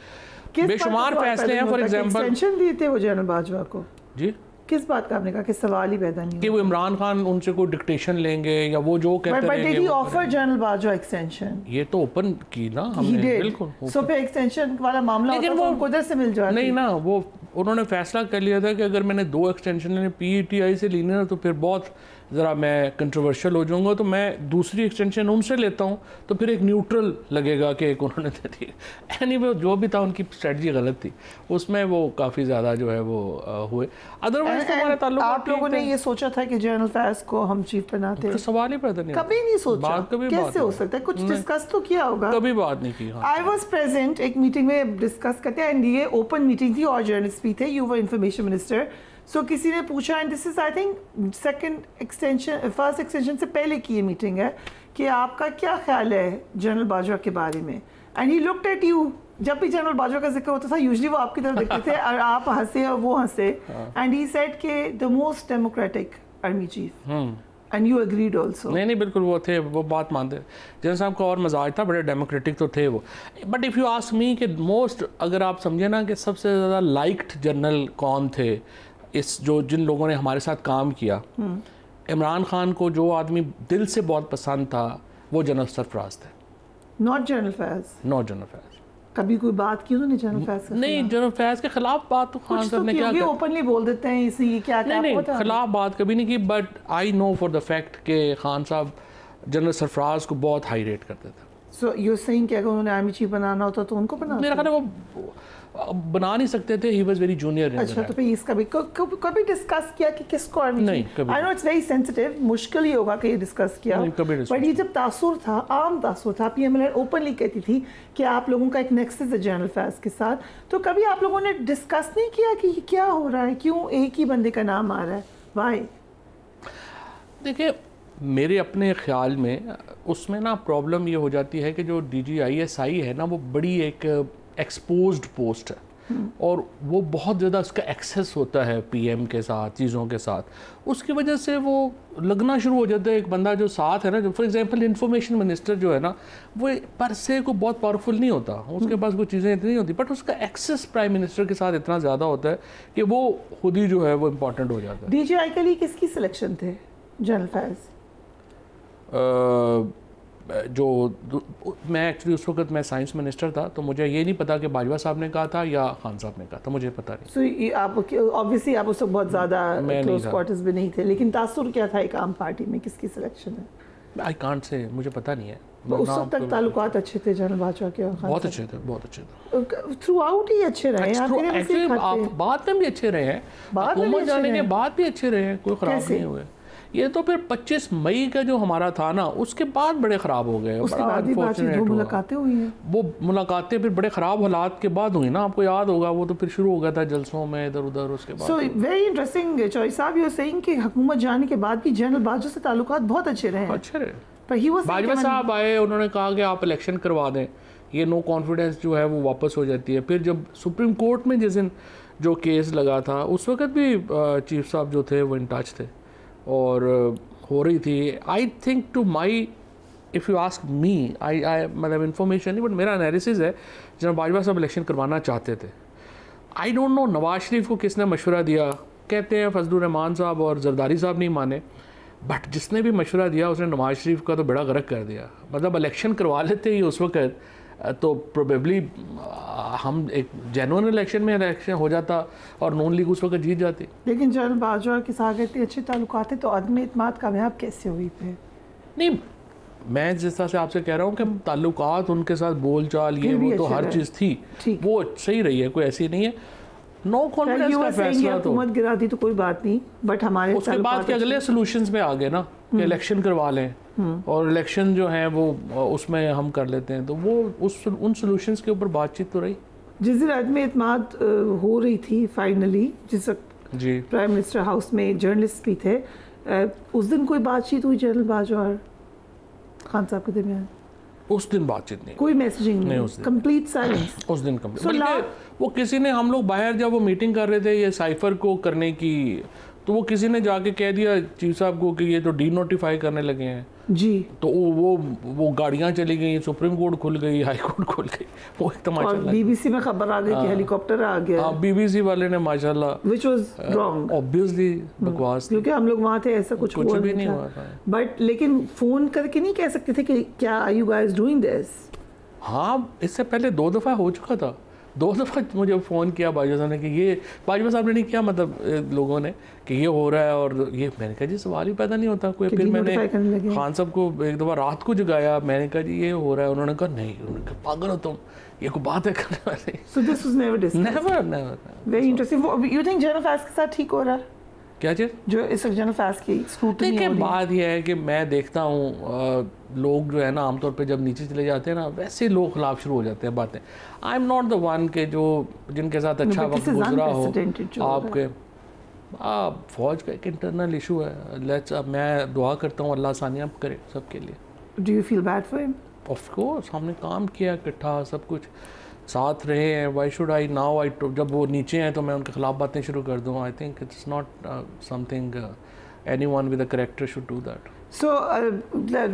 बेशुमार फैसले हैं। फॉर एग्जांपल एक्सटेंशन दिए थे वो जनरल बाजवा को जी, किस बात का आपने कहा कि सवाल ही पैदा नहीं कि वो इमरान खान उनसे कोई डिक्टेशन लेंगे या वो जो कहते हैं ऑफर जनरल बाजवा एक्सटेंशन, ये तो ओपन की ना हमने बिल्कुल। सो पे एक्सटेंशन वाला मामला लेकिन वो उधर से मिल जाए नहीं ना, वो उन्होंने फैसला कर लिया था कि अगर मैंने 2 एक्सटेंशन लेने PTI से लेने ना तो फिर बहुत ज़रा मैं कंट्रोवर्शियल हो जाऊंगा, तो मैं दूसरी एक्सटेंशन उनसे लेता हूं तो फिर एक न्यूट्रल लगेगा कि एक उन्होंने दे दी। एनीवे जो भी था उनकी स्ट्रेटजी गलत थी, उसमें वो काफ़ी ज़्यादा जो है वो हुए। अदरवाइज तो हमारे ताल्लुक आप लोगों ने ये सोचा था कि जनरल फैज़ को हम चीफ बनाते, सवाल ही पैदा नहीं, कभी नहीं सोचा। कैसे हो सकता है? कुछ डिस्कस तो किया होगा, कभी बात नहीं की। आई वॉज प्रेजेंट, एक मीटिंग में डिस्कस करते हैं, ये ओपन मीटिंग थी और जर्नलिस्ट भी थे, यू वर इंफॉर्मेशन मिनिस्टर। सो किसी ने पूछा, and this is I think second extension, first extension से पहले की ये मीटिंग है, कि आपका क्या ख्याल है जनरल बाजवा के बारे में? And he looked at you. जब भी जनरल बाजवा का जिक्र होता था यूजुअली वो आपकी तरफ देखते थे और आप हंसे और वो हंसे, एंड ही सेड के the most democratic army chief, and you agreed also. नहीं बिल्कुल वो थे, वो बात मानते। जनरल साहब का और मजाज था, बड़े डेमोक्रेटिक तो थे वो। बट इफ़ यू आस्क मी कि मोस्ट, अगर आप समझे ना कि सबसे ज़्यादा लाइक्ड जनरल कौन थे, इस जो जिन लोगों ने हमारे साथ काम किया, इमरान खान को जो आदमी दिल से बहुत पसंद था वो जनरल सरफराज थे, not General Faiz. Not General Faiz. कभी कोई बात की उन्होंने जनरल फैज़ के? नहीं, जनरल फैज़ के खिलाफ बात तो खान साहब ने क्या, ओपनली बोल देते हैं इसी क्या नहीं खिलाफ बात कभी नहीं की। But I know for the fact कि खान साहब जनरल सरफराज को बहुत हाई रेट करते थे। सो यू सेइंग कि अगर उन्होंने आर्मी चीफ बनाना होता तो उनको बनाना? मेरा ख्याल है वो बना नहीं सकते थे, ही वाज वेरी जूनियर। अच्छा, तो फिर इसका भी कभी डिस्कस किया कि किसको army chief? I know it's very sensitive, मुश्किल ही होगा कि ये डिस्कस किया, बट ये जब तासुर था, आम तासुर था, PMLN ओपनली कहती थी कि आप लोगों का एक नेक्सस है जनरल फैज़ के साथ, तो कभी आप लोगों ने डिस्कस नहीं किया कि ये क्या हो रहा है, क्यों एक ही बंदे का नाम आ रहा है, वाई? देखिए मेरे अपने ख्याल में उसमें ना प्रॉब्लम ये हो जाती है कि जो DGISI है ना वो बड़ी एक एक्सपोज्ड पोस्ट है। और वो बहुत ज़्यादा उसका एक्सेस होता है पीएम के साथ, चीज़ों के साथ, उसकी वजह से वो लगना शुरू हो जाता है एक बंदा जो साथ है ना, जो फॉर एग्जांपल इंफॉर्मेशन मिनिस्टर जो है ना, वो पर से को बहुत पावरफुल नहीं होता, उसके पास कोई चीज़ें इतनी नहीं होती, बट उसका एक्सेस प्राइम मिनिस्टर के साथ इतना ज़्यादा होता है कि वो खुद ही जो है वो इम्पोर्टेंट हो जाता है। DGI के लिए किसकी सिलेक्शन थे जनरल फैज़? जो मैं एक्चुअली उस वक्त मैं साइंस मिनिस्टर था, तो मुझे ये नहीं पता कि बाजवा साहब ने कहा था या खान साहब ने कहा था, मुझे पता नहीं। So, आप ऑब्वियसली आप उस वक्त बहुत ज़्यादा क्लोज क्वार्टर्स में नहीं थे, लेकिन तासुर क्या था एक आम पार्टी में, किसकी सिलेक्शन है? आई कांट से, मुझे पता नहीं है। उस वक्त तक ताल्लुकात अच्छे थे जनरल बाजवा के? बहुत अच्छे थे, बहुत अच्छे थे, थ्रू आउट ही अच्छे रहे हैं। आप बाद में भी अच्छे रहे हैं, हुकूमत जाने के बाद भी अच्छे रहे हैं, कोई ख़राब नहीं हुए। ये तो फिर 25 मई का जो हमारा था ना, उसके बाद बड़े ख़राब हो गए। उसके बाद ही जो मुलाकातें हुई हैं, वो मुलाकातें फिर बड़े ख़राब हालात के बाद हुई ना, आपको याद होगा, वो तो फिर शुरू हो गया था जलसों में इधर उधर, उसके बाद। सो वेरी इंटरेस्टिंग चॉइस साहब, यू आर सेइंग कि हुकूमत जाने के बाद भी जनरल बाजवा से ताल्लुकात बहुत अच्छे रहे हैं। अच्छे रहे, पर ही वाज बाजवा साहब आए, उन्होंने कहा कि आप इलेक्शन करवा दें, ये नो कॉन्फिडेंस जो है वो वापस हो जाती है। फिर जब सुप्रीम कोर्ट में जिस दिन जो केस लगा था, उस वक्त भी चीफ साहब जो थे वो इन टच थे और हो रही थी। I think to my, if you ask me, I मतलब इन्फॉर्मेशन नहीं, बट मेरा एनालिसिस है जब बाजवा साहब इलेक्शन करवाना चाहते थे, I don't know Nawaz Sharif को किसने मशवरा दिया, कहते हैं फजलुर रहमान साहब और जरदारी साहब नहीं माने, बट जिसने भी मशवरा दिया उसने नवाज शरीफ का तो बड़ा गर्क कर दिया। मतलब इलेक्शन करवा लेते ही उस वक्त तो प्रोबेबली हम एक जेन्युइन इलेक्शन में इलेक्शन हो जाता और नून लीग उस वक्त जीत जाती। लेकिन जनरल बाजवा के साथ इतने अच्छे ताल्लुकात थे, तो अदम इत्मीनान कामयाब कैसे हुई फिर? नहीं, मैं जिस तरह से आपसे कह रहा हूँ कि ताल्लुकात उनके साथ बोल चाल ये वो तो हर चीज़ थी, वो सही रही है, कोई ऐसी नहीं है। नो कॉन्फिडेंस का फैसला तो हुकूमत गिरा दी तो कोई बात नहीं, बट हमारे उसके बाद के अगले सोल्यूशंस में आ गए ना कि इलेक्शन करवा लें और इलेक्शन जो है वो उसमें हम कर लेते हैं, तो वो उन सोल्यूशंस के ऊपर बातचीत तो रही। जिस दिन अदम इत्मीनान हो रही थी फाइनली, जिस वक्त जी प्राइम मिनिस्टर हाउस में जर्नलिस्ट भी थे, उस दिन कोई बातचीत हुई जनरल बाजवा और खान साहब के दरमियान? उस दिन बातचीत नहीं, कोई मैसेजिंग नहीं, कंप्लीट साइलेंस उस दिन कंप्लीट। वो किसी ने, हम लोग बाहर जब वो मीटिंग कर रहे थे ये साइफर को करने की, तो वो किसी ने जाके कह दिया चीफ साहब को कि ये तो डी नोटिफाई करने लगे हैं जी, तो वो गाड़ियां चली गई, सुप्रीम कोर्ट खुल गई, हाई कोर्ट खुल गई, वो एक तमाशा। और बीबीसी में खबर आ गई कि हेलीकॉप्टर आ गया। हाँ, बीबीसी वाले ने माशाल्लाह, व्हिच वाज रॉन्ग, ऑब्वियसली बकवास, क्योंकि हम लोग वहाँ थे, ऐसा कुछ हुआ भी नहीं हुआ था। बट लेकिन फोन करके नहीं कह सकते थे कि क्या are you guys doing this? हाँ, इससे पहले 2 दफ़ा हो चुका था, 2 दफ़ा मुझे फ़ोन किया बाजवा साहब ने कि ये, बाजवा साहब ने नहीं किया, मतलब लोगों ने कि ये हो रहा है और ये, मैंने कहा जी सवाल ही पैदा नहीं होता कोई। फिर मैंने खान साहब को एक दफ़ा रात को जगाया, मैंने कहा जी ये हो रहा है, उन्होंने कहा नहीं, उन्होंने कहा पागल हो तुम, ये कोई बात है करने वाली। So this was never discussed? Never. Very interesting. You think General Faiz के साथ ठीक हो रहा है? क्या चीज़? जो इस जनरल फैज़ की स्क्रूटनी हो रही है। बात यह है कि मैं देखता हूँ लोग जो है ना आमतौर पे जब नीचे चले जाते हैं ना, वैसे लोग खिलाफ शुरू हो जाते हैं बातें। I am not the one के जो जिनके साथ अच्छा वक्त गुजरा हो आपके। फौज का एक इंटरनल इशू है, लेट्स, मैं दुआ करता हूँ अल्लाह आसानियाँ करे सबके लिए। Do you feel bad for him? Of course, हमने काम किया इकट्ठा, सब कुछ साथ रहे हैं, वाई शुड आई नाउ, जब वो नीचे हैं तो मैं उनके खिलाफ बातें शुरू कर दूँ? I think it's not something anyone with a character should do that. So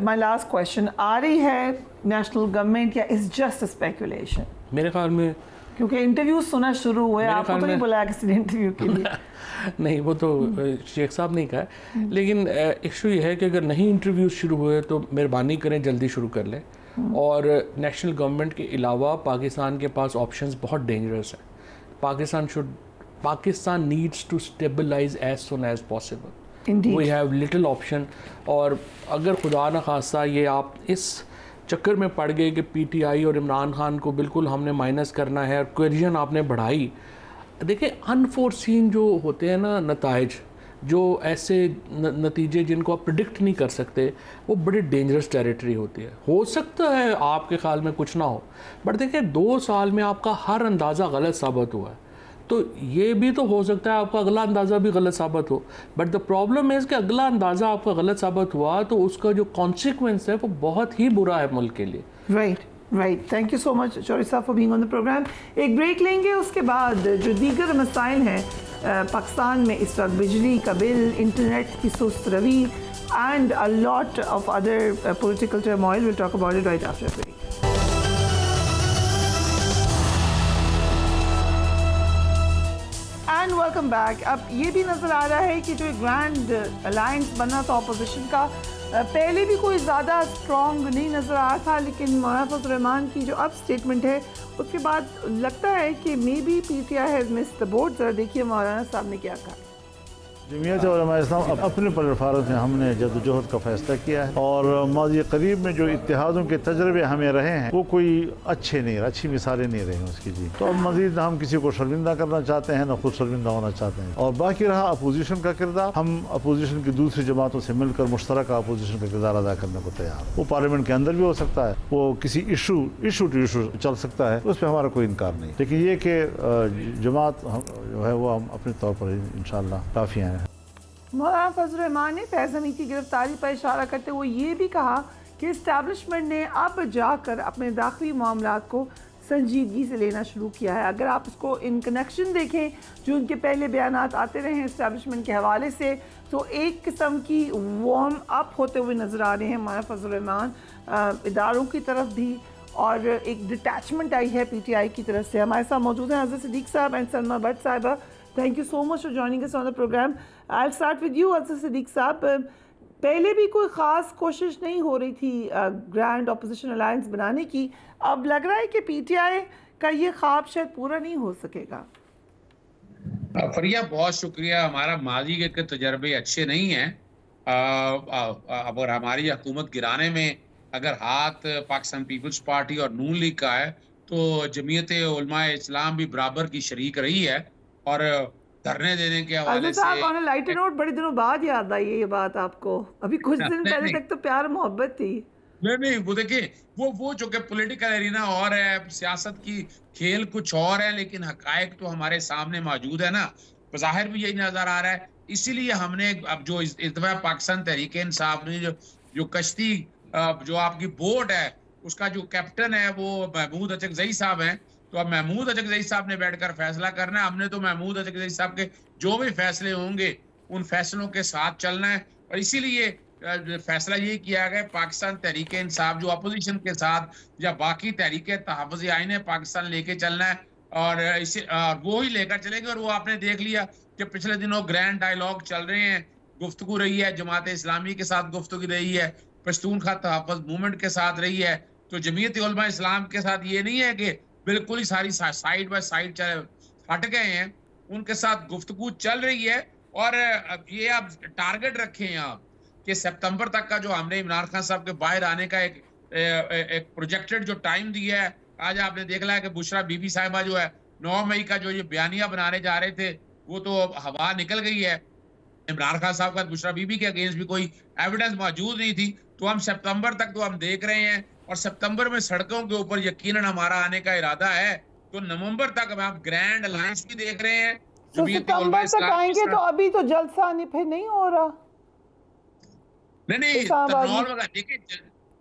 my last question, आ रही है नेशनल गवर्नमेंट या इज जस्ट अ स्पेकुलेशन? मेरे ख्याल में, क्योंकि इंटरव्यू सुना शुरू हुए, आपको तो नहीं बुलाया किसी ने इंटरव्यू के लिए? नहीं, वो तो शेख साहब ने कहा है, लेकिन इशू ये है कि अगर नहीं इंटरव्यूज शुरू हुए तो मेहरबानी करें जल्दी शुरू कर लें। और नेशनल गवर्नमेंट के अलावा पाकिस्तान के पास ऑप्शंस बहुत डेंजरस हैं। Pakistan needs to stabilise as soon as possible. We have little option. और अगर खुदा न खास्ता ये आप इस चक्कर में पड़ गए कि पीटीआई और इमरान खान को बिल्कुल हमने माइनस करना है और कोएर्जन आपने बढ़ाई, देखिए अनफोर्सीन जो होते हैं ना नताइज, जो ऐसे नतीजे जिनको आप प्रिडिक्ट नहीं कर सकते, वो बड़ी डेंजरस टेरिटरी होती है। हो सकता है आपके ख्याल में कुछ ना हो, बट देखिए 2 साल में आपका हर अंदाज़ा गलत साबित हुआ है, तो ये भी तो हो सकता है आपका अगला अंदाज़ा भी गलत साबित हो। बट द प्रॉब्लम है कि अगला अंदाज़ा आपका गलत साबित हुआ तो उसका जो कॉन्सिक्वेंस है वो बहुत ही बुरा है मुल्क के लिए। Right. Right, thank you so much Chaudhary Sahab for being on the program. एक ब्रेक लेंगे, उसके बाद जो दीगर मसाइल हैं पाकिस्तान में इस वक्त, बिजली का बिल, इंटरनेट की सुस्त रवी and a lot of other political turmoil, will talk about it right after break. And welcome back. अब ये भी नज़र आ रहा है कि जो ग्रैंड अलायंस बना था ऑपोजिशन का, पहले भी कोई ज़्यादा स्ट्रॉन्ग नहीं नज़र आ रहा था, लेकिन मौलाना फजल रहमान की जो अब स्टेटमेंट है उसके बाद लगता है कि may be PTI has missed the boat. ज़रा देखिए मौलाना साहब ने क्या कहा। जमीयत उलमा इस्लाम अपने प्लेटफार्म से हमने जद्दोजहद का फैसला किया है और माज़ी करीब में जो इत्तेहादों के तजर्बे हमें रहे हैं वो कोई अच्छे नहीं, अच्छी मिसालें नहीं रही उसकी जी। तो अब मज़ीद हम किसी को शर्मिंदा करना चाहते हैं, न खुद शर्मिंदा होना चाहते हैं। और बाकी रहा अपोजिशन का किरदार, हम अपोजिशन की दूसरी जमातों से मिलकर मुश्तरक अपोजिशन का किरदार अदा करने को तैयार। वो पार्लियामेंट के अंदर भी हो सकता है, वो किसी इशू टू इशू चल सकता है, उस पर हमारा कोई इनकार नहीं। लेकिन ये कि जमात जो है वो हम अपने तौर पर इंशाअल्लाह काफ़ी हैं। मौलाना फजल रहमान ने फैज़ हमीद की गिरफ्तारी पर इशारा करते हुए ये भी कहा कि इस्टेब्लिशमेंट ने अब जाकर अपने दाखिली मामलात को संजीदगी से लेना शुरू किया है। अगर आप उसको इन कनेक्शन देखें जो उनके पहले बयानात आते रहे हैं इस्टेब्लिशमेंट के हवाले से, तो एक किस्म की वार्म अप होते हुए नज़र आ रहे हैं मौलाना फजल रहमान इदारों की तरफ भी, और एक डिटैचमेंट आई है PTI की तरफ से। हमारे साथ मौजूद हैं हज़रत सिद्दीक साहब एंड सलमा भट्ट साहिबा। Thank you so much for joining us on the program. I start with you हज़रत सिद्दीक साहब। पहले भी कोई ख़ास कोशिश नहीं हो रही थी ग्रैंड अपोजिशन अलायंस बनाने की, अब लग रहा है कि PTI का ये ख्वाब शायद पूरा नहीं हो सकेगा। फरिया बहुत शुक्रिया। हमारा माजी के तजर्बे अच्छे नहीं हैं। अगर हमारी हुकूमत गिराने में अगर हाथ पाकिस्तान पीपल्स पार्टी और नून लीग का है तो जमीयत उलमा इस्लाम भी बराबर की शरीक रही है। और धरने देने के हवाले से लाइट नोट बड़े दिनों बाद याद आई ये बात आपको? अभी कुछ दिन पहले तक तो प्यार मोहब्बत थी। नहीं वो देखिए वो जो कि पॉलिटिकल एरिना और है, सियासत की खेल कुछ और है, लेकिन हकायक तो हमारे सामने मौजूद है ना। बज़ाहिर भी यही नजर आ रहा है। इसीलिए हमने अब जो इस दफा पाकिस्तान तहरीक इंसाफ ने जो कश्ती जो आपकी बोट है उसका जो कैप्टन है वो महमूद अचकज़ई साहब हैं, तो अब महमूद अचकज़ई साहब ने बैठकर फैसला करना है। हमने तो महमूद अचकज़ई साहब के जो भी फैसले होंगे उन फैसलों के साथ चलना है। और इसीलिए फैसला ये किया गया पाकिस्तान तहरीक इंसाफ जो अपोजिशन के साथ या बाकी तहरीक तहफ़्फ़ुज़ आईन पाकिस्तान लेके चलना है और इसे वो ही लेकर चलेंगे। और वो आपने देख लिया कि पिछले दिनों ग्रैंड डायलॉग चल रहे हैं, गुफ्तगू रही है, जमात इस्लामी के साथ गुफ्तगू रही है, पश्तूनख्वा तहफ़्फ़ुज़ मूवमेंट के साथ रही है। तो जमीयत उलमा इस्लाम के साथ ये नहीं है कि बिल्कुल ही सारी साइड बाय साइड हट गए हैं, उनके साथ गुफ्तगू चल रही है। और ये आप टारगेट रखें आप कि सितंबर तक का जो हमने इमरान खान साहब के बाहर आने का एक प्रोजेक्टेड जो टाइम दिया है। आज आपने देख लिया कि बुशरा बीबी साहिबा जो है 9 मई का जो ये बयानिया बनाने जा रहे थे वो तो हवा निकल गई है। इमरान खान साहब का बुशरा बीबी के अगेंस्ट भी कोई एविडेंस मौजूद नहीं थी। तो हम सितंबर तक तो हम देख रहे हैं और सितंबर में सड़कों के ऊपर यकीनन हमारा आने का इरादा है। तो नवंबर तक हम ग्रैंड अलायंस भी देख रहे हैं। तो सितंबर तक आएंगे तो अभी तो जलसा फिर नहीं हो रहा। नहीं तरनौल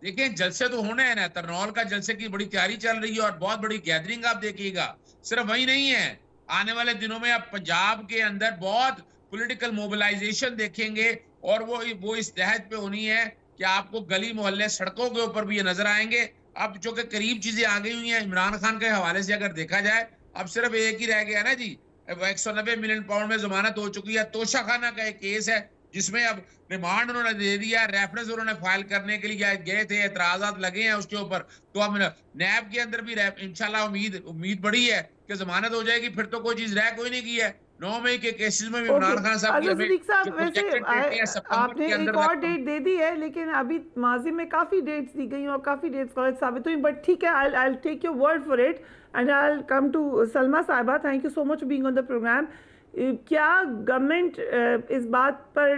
देखिए जलसे तो होने हैं ना। तरनौल का जलसे की बड़ी तैयारी चल रही है और बहुत बड़ी गैदरिंग आप देखिएगा। सिर्फ वही नहीं है, आने वाले दिनों में आप पंजाब के अंदर बहुत पॉलिटिकल मोबिलाइजेशन देखेंगे और वो इस तहत पे होनी है कि आपको गली मोहल्ले सड़कों के ऊपर भी ये नजर आएंगे। अब जो कि करीब चीजें आ गई हुई हैं इमरान खान के हवाले से अगर देखा जाए, अब सिर्फ एक ही रह गया ना जी, 190 मिलियन पाउंड में जमानत हो चुकी है। तोशा खाना का एक केस है जिसमें अब रिमांड उन्होंने दे दिया, रेफरेंस उन्होंने फाइल करने के लिए गए थे, एतराजात लगे हैं उसके ऊपर। तो अब नैब के अंदर भी इंशाल्लाह उम्मीद बड़ी है कि जमानत हो जाएगी। फिर तो कोई चीज रह कोई नहीं की है। 9 मई के केसेस में भी इमरान खान साहब आपने एक और डेट दे दी है, लेकिन अभी माजी में काफी डेट्स दी गई और काफी डेट्स गलत साबित हुई। बट ठीक है, I will take your word for it and I will come to Salma Sahiba. Thank you so much for being on the program. क्या गवर्नमेंट इस बात पर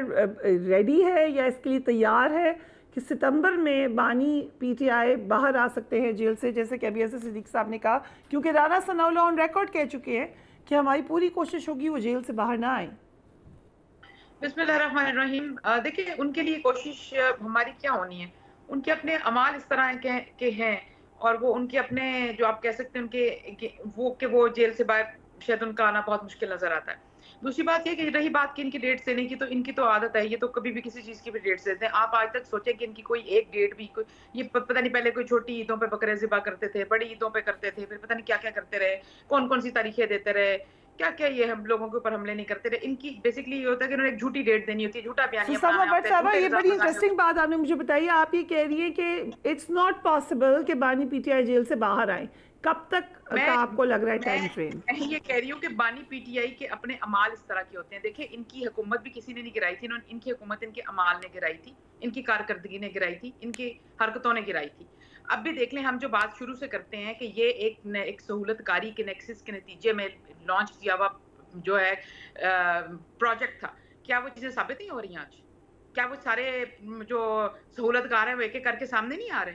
रेडी है या इसके लिए तैयार है कि सितंबर में बानी PTI बाहर आ सकते हैं जेल से, जैसे कि अभी ऐसे सिद्दीक साहब ने कहा? क्योंकि राना सनाउल्लाह ऑन रिकॉर्ड कह चुके हैं कि हमारी पूरी कोशिश होगी वो जेल से बाहर ना आए। बिस्मिल्लाहिर्रहमानिर्रहीम। देखिए, उनके लिए कोशिश हमारी क्या होनी है, उनके अपने अमाल इस तरह के हैं और वो उनके अपने जो आप कह सकते हैं उनके वो जेल से बाहर शायद उनका आना बहुत मुश्किल नजर आता है। दूसरी बात ये कि रही बात कि इनकी डेट देने की, तो इनकी तो आदत है, ये तो कभी भी किसी चीज की भी डेट देते हैं। आप आज तक सोचे कि इनकी कोई एक डेट भी ये पता नहीं, पहले कोई छोटी ईदों पे बकरे ज़िबा करते थे, बड़ी ईदों पे करते थे, फिर पता नहीं क्या क्या करते रहे, कौन कौन सी तारीखें देते रहे, क्या क्या ये हम लोगों के ऊपर हमले नहीं करते रहे। इनकी बेसिकली ये होता है कि उन्होंने एक झूठी डेट देनी होती है, झूठा बयान। ये बड़ी इंटरेस्टिंग बात आपने मुझे बताई। आप ये कह रही है कि इट्स नॉट पॉसिबल कि बानी पीटीआई जेल से बाहर आए। कब तक का आपको लग रहा है टाइम फ्रेम? मैं ये कह रही हूँ कि बानी पीटीआई के अपने अमाल इस तरह के होते हैं। देखिए, इनकी हुकूमत भी किसी ने नहीं गिराई थी, इनकी हुकूमत इनके अमाल ने गिराई थी, इनकी कारकर्दगी ने गिराई थी, इनकी हरकतों ने गिराई थी। अब भी देख लें, हम जो बात शुरू से करते हैं कि ये एक सहूलतकारी के नेक्सिस के नतीजे में लॉन्च किया हुआ जो है प्रोजेक्ट था, क्या वो चीजें साबित नहीं हो रही आज? क्या वो सारे जो सहूलतकार हैं वो एक एक करके सामने नहीं आ रहे?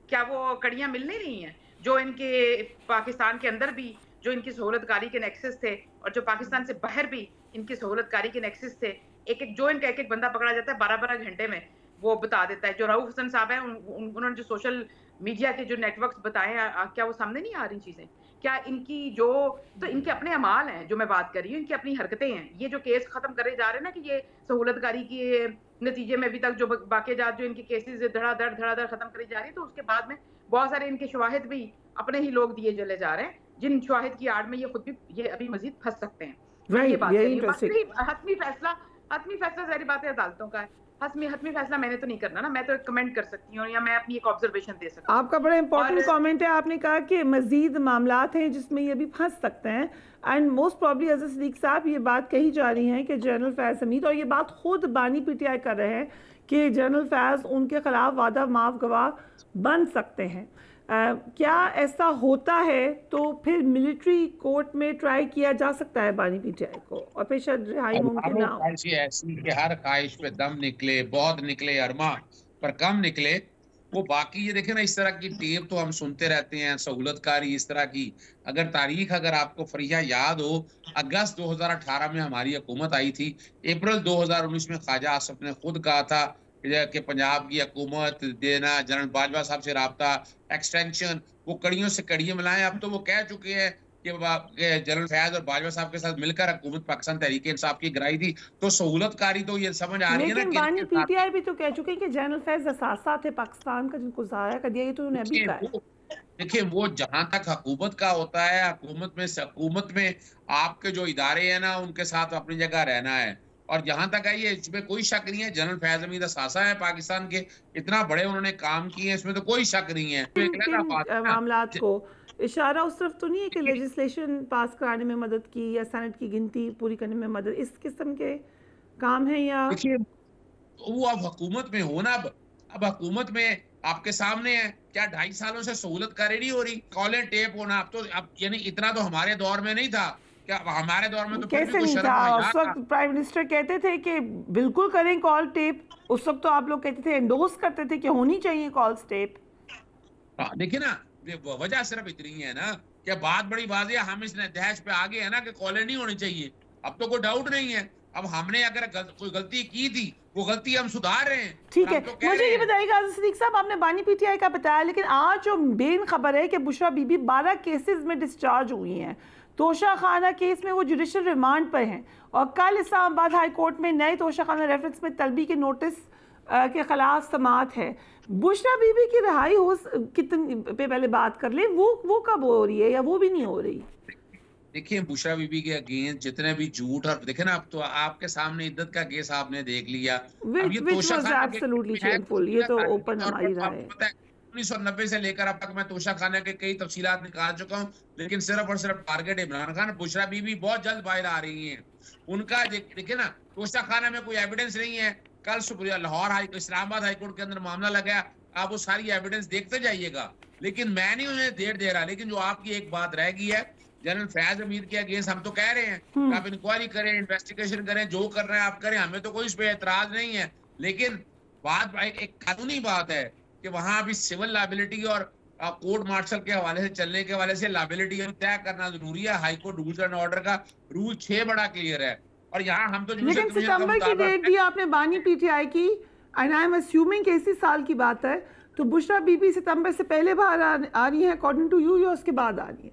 क्या वो कड़ियां मिल नहीं रही हैं जो इनके पाकिस्तान के अंदर भी जो इनकी सहूलतकारी के नेक्सस थे और जो पाकिस्तान से बाहर भी इनकी सहूलतकारी के नेक्सस थे? जो इनका एक एक बंदा पकड़ा जाता है 12-12 घंटे में वो बता देता है। जो रऊफ हसन साहब है, उन्होंने जो सोशल मीडिया के जो नेटवर्क्स बताए हैं, क्या वो सामने नहीं आ रही चीजें? क्या इनकी तो इनके अपने अमाल हैं जो मैं बात कर रही हूँ, इनकी अपनी हरकतें हैं। ये जो केस खत्म करे जा रहे हैं ना कि ये सहूलतकारी के नतीजे में अभी तक जो बाकीजात जो इनके केसेस धड़ाधड़ खत्म करी जा रही है, तो उसके बाद में बहुत सारे इनके शवाहिद भी अपने ही लोग दिए चले जा रहे हैं, जिन शवाहिद की आड़ में ये खुद भी ये अभी मजीद फंस सकते हैं। ये बात हतमी फैसला सारी बातें अदालतों का है। हतमी फैसला मैंने तो नहीं करना ना, मैं तो कमेंट कर सकती हूँ या मैं अपनी एक ऑब्जर्वेशन दे सकती हूँ। आपका बड़ा इंपॉर्टेंट कमेंट है, आपने कहा कि मजीद मामलात हैं जिसमें ये भी फंस सकते हैं। And most probably Azhar Siddique साहब ये बात कही जा रही है कि जनरल फैज़ हमीद, और ये बात खुद बानी पीटीआई कर रहे हैं कि जनरल फैज़ उनके खिलाफ वादा माफ गवाह बन सकते हैं। क्या ऐसा होता है तो फिर मिलिट्री कोर्ट में ट्राई किया जा सकता है बानी पीटीआई को, और फिर शायद रिहाई मुमकिन ना हो? ऐसी कि हर ख्वाहिश पे दम निकले, बहुत निकले अरमा पर कम निकले। वो बाकी ये देखे ना, इस तरह की टेप तो हम सुनते रहते हैं, सहूलतकारी इस तरह की। अगर आपको फरिया याद हो, अगस्त 2018 में हमारी हुकूमत आई थी, अप्रैल 2019 में ख्वाजा आसफ ने खुद कहा था कि पंजाब की हुकूमत देना, जनरल बाजवा साहब से राब्ता, एक्सटेंशन, वो कड़ियों से कड़ियां मिलाएं। अब तो वो कह चुके हैं कि जनरल फैज और बाजवा साहब के साथ मिलकर हुकूमत पाकिस्तान तहरीक इंसाफ की गिराई थी। तो सहूलतकारी तो ये समझ आ रही है ना। लेकिन बानी पीटीआई भी तो कह चुके हैं कि जनरल फैज असासा थे पाकिस्तान का, जिनको जाया कर दिया। ये तो उन्होंने अभी कहा। देखिए, वो जहां तक हुकूमत का होता है, हुकूमत में आपके जो इदारे हैं ना, उनके साथ अपनी जगह रहना है। और जहां तक है, ये इसमें कोई शक नहीं है, जनरल फैज हमीद असासा है पाकिस्तान के, इतना बड़े उन्होंने काम किए हैं, इसमें तो कोई शक नहीं है। मामलात को इशारा उस तरफ तो नहीं है कि लेजिस्लेशन पास कराने में मदद की या सेनेट की गिनती पूरी करने में मदद, इस किस्म के काम है? या देखिए, वो अब हुकूमत में हो ना, अब हुकूमत में आपके सामने है, क्या 2.5 सालों से सहूलतकारी नहीं हो रही? कॉलर टेप होना अब यानी इतना तो हमारे दौर में नहीं था। क्या हमारे दौर में तो कैसे नहीं था? उस वक्त प्राइम मिनिस्टर कहते थे कि बिल्कुल करें कॉल टेप। उस वक्त तो आप लोग कहते थे, एंडोर्स करते थे कि होनी चाहिए कॉल टेप। देखिए ना, वजह सिर्फ इतनी है ना कि बात बड़ी वाज़ेह, हम इस नतज पे आ गए हैं ना कि कॉलर नहीं होनी चाहिए। अब तो कोई डाउट नहीं है। अब हमने अगर कोई गलती की थी, वो गलती हम सुधार रहे हैं। ठीक है, मुझे ये बताइएगा सिद्दीक साहब, आपने बानी पीटीआई का बताया, लेकिन आज जो बेन खबर है कि बुशरा बीबी 12 केसेस में डिस्चार्ज हुई हैं। तोशा खाना केस में वो जुडिशल रिमांड पर हैं, और कल इस्लामाबाद हाई कोर्ट में नए तोशा खाना रेफरेंस में तलबी के नोटिस के खिलाफ समाअत है। बुशरा बीबी की रिहाई हो कितनी पे पहले बात कर ले, वो कब हो रही है या वो भी नहीं हो रही? देखिए, बुशरा बीबी के अगेंस्ट जितने भी झूठ, और देखे ना, अब तो आपके सामने इद्दत का केस आपने देख लिया। ये तो ओपन हमारी राय है। 1990 से लेकर अब तक मैं तोशा खाना के कई तफसीलात निकाल चुका हूँ, लेकिन सिर्फ और सिर्फ टारगेट इमरान खान। बुशरा बीबी बहुत जल्द बाहर आ रही हैं। उनका देखिए ना, तोशा खाना में कोई एविडेंस नहीं है। कल सुबह लाहौर इस्लामाबाद हाईकोर्ट के अंदर मामला लगाया, आप वो सारी एविडेंस देखते जाइएगा। लेकिन मैं नहीं उन्हें देर दे रहा। लेकिन जो आपकी एक बात रह गई है, जनरल फैज हमीद के अगेंस्ट हम तो कह रहे हैं आप इंक्वायरी करें, इन्वेस्टिगेशन करें, जो कर रहे हैं आप करें, हमें तो कोई इस पे एतराज नहीं है। लेकिन बात एक कानूनी बात है कि वहां अभी सिविल लायबिलिटी और कोर्ट मार्शल के हवाले से चलने के हवाले से लायबिलिटी तय करना जरूरी है। High court rules and order का रूल 6 बड़ा क्लियर है। और यहाँ हम तो लेकिन सितंबर की डेट दी आपने बानी पीटीआई की, एंड आई एम अस्यूमिंग कि इसी साल की बात है, तो बुशरा बीबी सितंबर से पहले बाहर आ रही है अकॉर्डिंग टू यू, या उसके बाद आ रही है?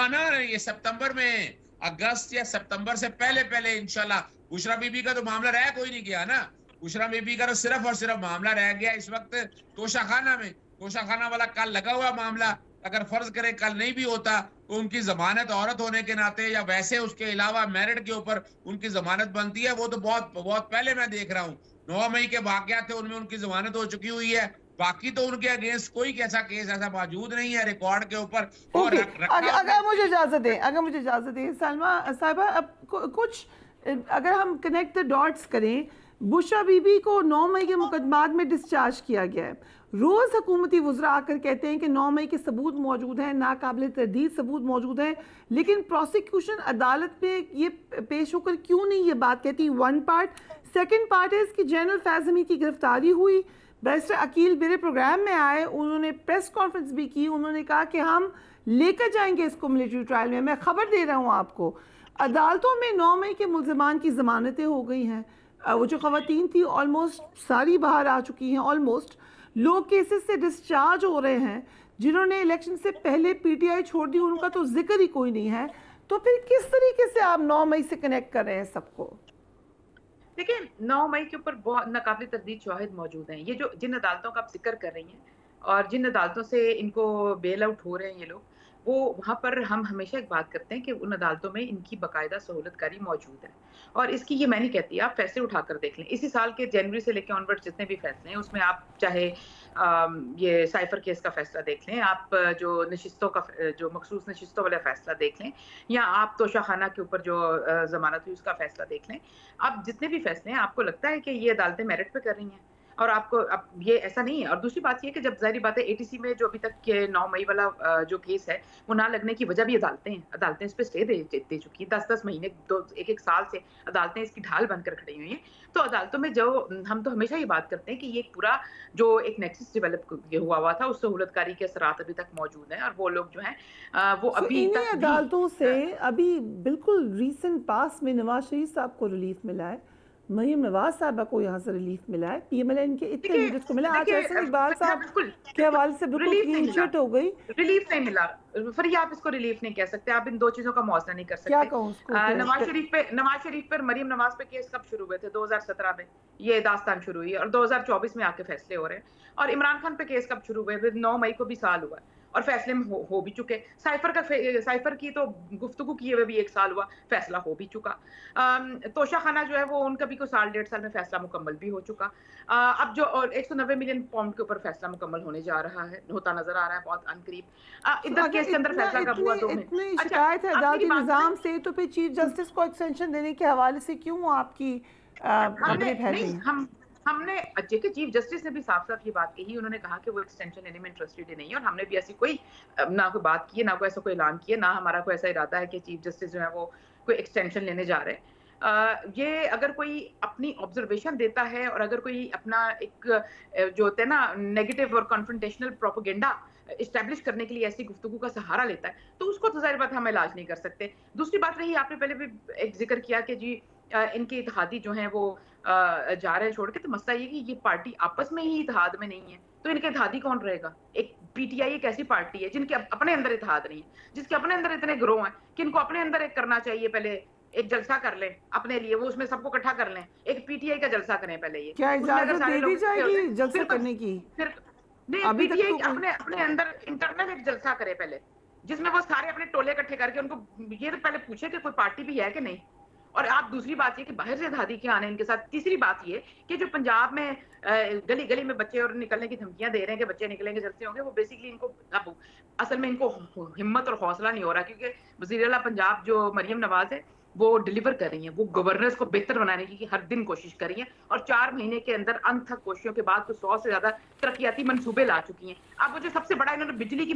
ना ये सितंबर में, अगस्त या सितंबर से पहले इंशाल्लाह। बुशरा बीबी का तो मामला रह कोई नहीं गया ना। बुशरा बीबी का तो सिर्फ और सिर्फ मामला रह गया इस वक्त तोशाखाना में। तोशाखाना वाला कल लगा हुआ मामला, अगर फर्ज करें कल नहीं भी होता तो उनकी जमानत औरत होने के नाते या वैसे उसके अलावा मेरिट के ऊपर उनकी जमानत बनती है। वो तो बहुत पहले मैं देख रहा हूँ, 9 मई के वाकयात थे उनमें उनकी जमानत हो चुकी हुई है। बाकी तो उनके अगेंस्ट कोई कैसा केस ऐसा मौजूद नहीं है रिकॉर्ड के ऊपर। और अगर मुझे इजाजत दें सलमा साहिबा, अब कुछ अगर हम कनेक्ट द डॉट्स करें, बुशरा बीबी को 9 मई के मुकदमात में डिस्चार्ज किया गया है। रोज़ हुकूमती वज़रा आकर कहते हैं कि 9 मई के सबूत मौजूद हैं, नाकाबिल तरदीद सबूत मौजूद हैं, लेकिन प्रोसिक्यूशन अदालत में ये पेश होकर क्यों नहीं ये बात कहती? One part. सेकंड पार्ट है कि जनरल फैज़ हमीद की गिरफ्तारी हुई, बैरिस्टर अकील मेरे प्रोग्राम में आए, उन्होंने प्रेस कॉन्फ्रेंस भी की, उन्होंने कहा कि हम लेकर जाएंगे इसको मिलिट्री ट्रायल में। मैं ख़बर दे रहा हूँ आपको, अदालतों में 9 मई के मुल्ज़िमान की ज़मानतें हो गई हैं। वो जो ख़वातीन थी ऑलमोस्ट सारी बाहर आ चुकी हैं। ऑलमोस्ट लोग केसेस से डिस्चार्ज हो रहे हैं। जिन्होंने इलेक्शन से पहले पीटीआई छोड़ दी उनका तो जिक्र ही कोई नहीं है। तो फिर किस तरीके से आप 9 मई से कनेक्ट कर रहे हैं सबको? देखिए, 9 मई के ऊपर बहुत नाकाबिल तरदीद शवाहिद मौजूद हैं। ये जो जिन अदालतों का आप जिक्र कर रही हैं और जिन अदालतों से इनको बेल आउट हो रहे हैं ये लोग, वो वहाँ पर हम हमेशा एक बात करते हैं कि उन अदालतों में इनकी बाकायदा सहूलतकारी मौजूद है। और इसकी ये मैं नहीं कहती, आप फैसले उठाकर देख लें। इसी साल के जनवरी से लेकर ऑनवर्ड जितने भी फैसले हैं उसमें आप चाहे ये साइफर केस का फैसला देख लें, आप जो नशिस्तों का जो मखसूस नशिस्तों वाला फैसला देख लें, या आप तोशाखाना के ऊपर जो जमानत हुई उसका फैसला देख लें। आप जितने भी फैसले हैं आपको लगता है कि ये अदालतें मेरिट पे कर रही हैं और आपको अब ये ऐसा नहीं है। और दूसरी बात ये है कि जब जाहिर बात है एटीसी में जो अभी तक के 9 मई वाला जो केस है वो ना लगने की वजह भी अदालतें इस पे स्टे दे चुकी हैं। 10-10 महीने, 1-1 साल से अदालतें इसकी ढाल बनकर खड़ी हुई हैं। तो अदालतों में जो हम तो हमेशा ये बात करते हैं कि ये एक पूरा जो एक नेक्सस डेवलप हुआ था उस सहूलतकारी के असरात अभी तक मौजूद हैं। और वो लोग जो हैं वो अभी तक अदालतों से अभी बिल्कुल रिसेंट पास में नवाज शरीफ साहब को रिलीफ मिला है, मरीम नवाज साहब को यहाँ से रिलीफ मिला है, पीएमएलएन के इतने लीडर्स को मिला। आज ऐसे इकबाल साहब के हवाले से बिल्कुल क्लीन चिट हो गई। रिलीफ नहीं मिला, फिर ये आप इसको रिलीफ नहीं कह सकते। आप इन दो चीजों का मौजूदा नहीं कर सकते। क्या कहूं उसको? नवाज शरीफ पर मरीम नवाज पे केस कब शुरू हुए थे? 2017 में ये दास्तान शुरू हुई और 2024 में आके फैसले हो रहे हैं। और इमरान खान पे केस कब शुरू हुए? 9 मई को भी साल हुआ और फैसले में हो भी चुके। साइफर की तो गुफ्तगू किए हुए भी 1 साल हुआ, फैसला हो भी चुका। तोशाखाना जो है वो उनका भी कोई साल 1.5 साल में फैसला मुकम्मल भी हो चुका। अब जो 190 मिलियन पाउंड के ऊपर फैसला मुकम्मल होने जा रहा है, होता नजर आ रहा है बहुत अनकरीब। इधर केस के अंदर फैसला कब हुआ? 2 महीने। शिकायत है अदालती निजाम से, तो फिर चीफ जस्टिस को एक्सटेंशन देने के हवाले से क्यों आपकी खबरें फैली? हमने चीफ जस्टिस ने भी साफ साफ ये बात कही। उन्होंने कहा कि वो एक्सटेंशन लेने में इंटरेस्टेड नहीं है और हमने भी ऐसी कोई ना कोई बात की है, ना कोई ऐसा कोई ऐलान किया, ना हमारा कोई ऐसा इरादा है कि चीफ जस्टिस जो है वो कोई एक्सटेंशन लेने जा रहे हैं। ये अगर कोई अपनी ऑब्जर्वेशन देता है और अगर कोई अपना एक जो होता है ना नेगेटिव और कॉन्फ्रंटेशनल प्रोपेगेंडा इस्टेब्लिश करने के लिए ऐसी गुफ्तगू का सहारा लेता है तो उसको तो जाहिर बात हम इलाज नहीं कर सकते। दूसरी बात रही, आपने पहले भी एक जिक्र किया कि जी इनके इत्तेहादी जो हैं वो जा रहे हैं छोड़ के, तो मसला ये कि ये पार्टी आपस में ही इत्तेहाद में नहीं है, तो इनके इत्तेहादी कौन रहेगा? एक पीटीआई एक ऐसी पार्टी है जिनके अपने अंदर इत्तेहाद नहीं है, जिसके अपने अंदर इतने गिरोह हैं कि इनको अपने अंदर एक करना चाहिए। पहले एक जलसा कर लें अपने लिए, वो उसमें सबको इकट्ठा कर लें, एक पीटीआई का जलसा करें पहले। ये क्या इजाजत दे दी जाएगी जलसा करने की? फिर नहीं, पीटीआई अपने अंदर इंटरनल एक जलसा करे पहले, जिसमें वो सारे अपने टोले इकट्ठे करके उनको ये तो पहले पूछे कि कोई पार्टी भी है कि नहीं। और आप दूसरी बात ये कि बाहर से इत्तेहादी क्या आने इनके साथ। तीसरी बात ये कि जो पंजाब में गली गली में बच्चे और निकलने की धमकियां दे रहे हैं कि बच्चे निकलेंगे जलसे होंगे, वो बेसिकली इनको अब असल में इनको हिम्मत और हौसला नहीं हो रहा, क्योंकि वज़ीर आला पंजाब जो मरियम नवाज है वो डिलीवर कर रही हैं, वो गवर्नर्स को बेहतर बनाने की हर दिन कोशिश कर रही हैं और 4 महीने के अंदर अनथक कोशिशों के बाद तो 100 से ज्यादा तरक्याती मंसूबे ला चुकी हैं। अब वो जो सबसे बड़ा इन्होंने बिजली की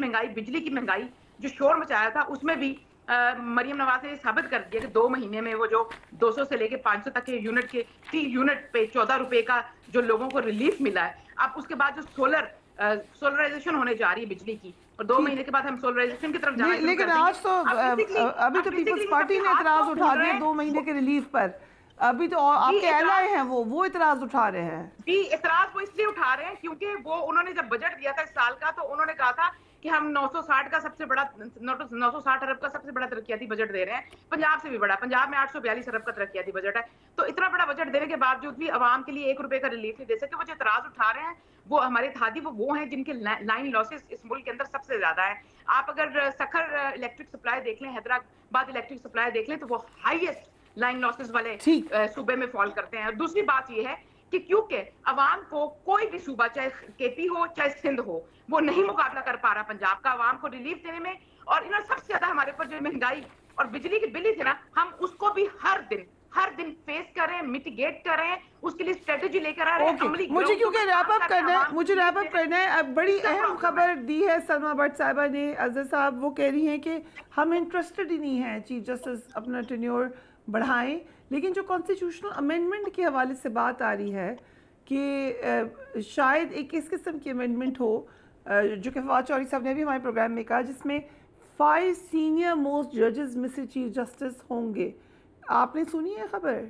महंगाई जो शोर मचाया था, उसमें भी मरियम नवाज ने साबित कर दिया कि 2 महीने में वो जो 200 से लेके 500 तक के यूनिट के 3 यूनिट पे 14 रुपए का जो लोगों को रिलीफ मिला है। अब उसके बाद जो सोलराइजेशन होने जा रही है बिजली की, और 2 महीने के बाद हम सोलराइजेशन की तरफ जाएंगे। लेकिन आज तो अभी तो पीपल्स पार्टी ने एतराज उठा दिया 2 महीने के रिलीफ पर। अभी तो आपके एलाए हैं वो इतराज उठा रहे हैं जी। इतराज वो इसलिए उठा रहे हैं क्योंकि वो उन्होंने जब बजट दिया था इस साल का, तो उन्होंने कहा था कि हम 960 का सबसे बड़ा 960 अरब का सबसे बड़ा तरक्याती बजट दे रहे हैं। पंजाब से भी बड़ा, पंजाब में 842 अरब का तरक्याती बजट है। तो इतना बड़ा बजट देने के बावजूद भी आवाम के लिए 1 रुपए का रिलीफ नहीं दे सके। वो जो इतराज उठा रहे हैं वो हमारे इत्तेहादी वो हैं जिनके लाइन लॉसेस इस मुल्क के अंदर सबसे ज्यादा है। आप अगर सखर इलेक्ट्रिक सप्लाई देख लें, हैदराबाद इलेक्ट्रिक सप्लाई देख लें, तो वो हाईएस्ट लाइन लॉसेस वाले सूबे में फॉल करते हैं। और दूसरी बात ये है कि क्योंकि अवाम को कोई भी सूबा, चाहे केपी हो चाहे सिंध हो, वो नहीं मुकाबला कर पा रहा पंजाब का अवाम को रिलीफ देने में। और इन्होंने सबसे ज्यादा हमारे ऊपर जो महंगाई और बिजली की बिल थे ना, हम उसको भी हर दिन फेस करें, मिटिगेट करें, उसके लिए स्ट्रेटेजी लेकर आ रहे हैं। मुझे क्योंकि रैप अप करना है। अब बड़ी अहम खबर दी है सलमा भट्ट साहिबा ने। अजहर साहब वो कह रही हैं कि हम इंटरेस्टेड ही नहीं हैं चीफ जस्टिस अपना टेन्योर बढ़ाएं, लेकिन जो कॉन्स्टिट्यूशनल अमेंडमेंट के हवाले से बात आ रही है कि शायद एक इस किस्म की अमेंडमेंट हो जो कि फवाद चौधरी साहब ने भी हमारे प्रोग्राम में कहा, जिसमें 5 सीनियर मोस्ट जजेस में से चीफ जस्टिस होंगे। आपने सुनी है खबर?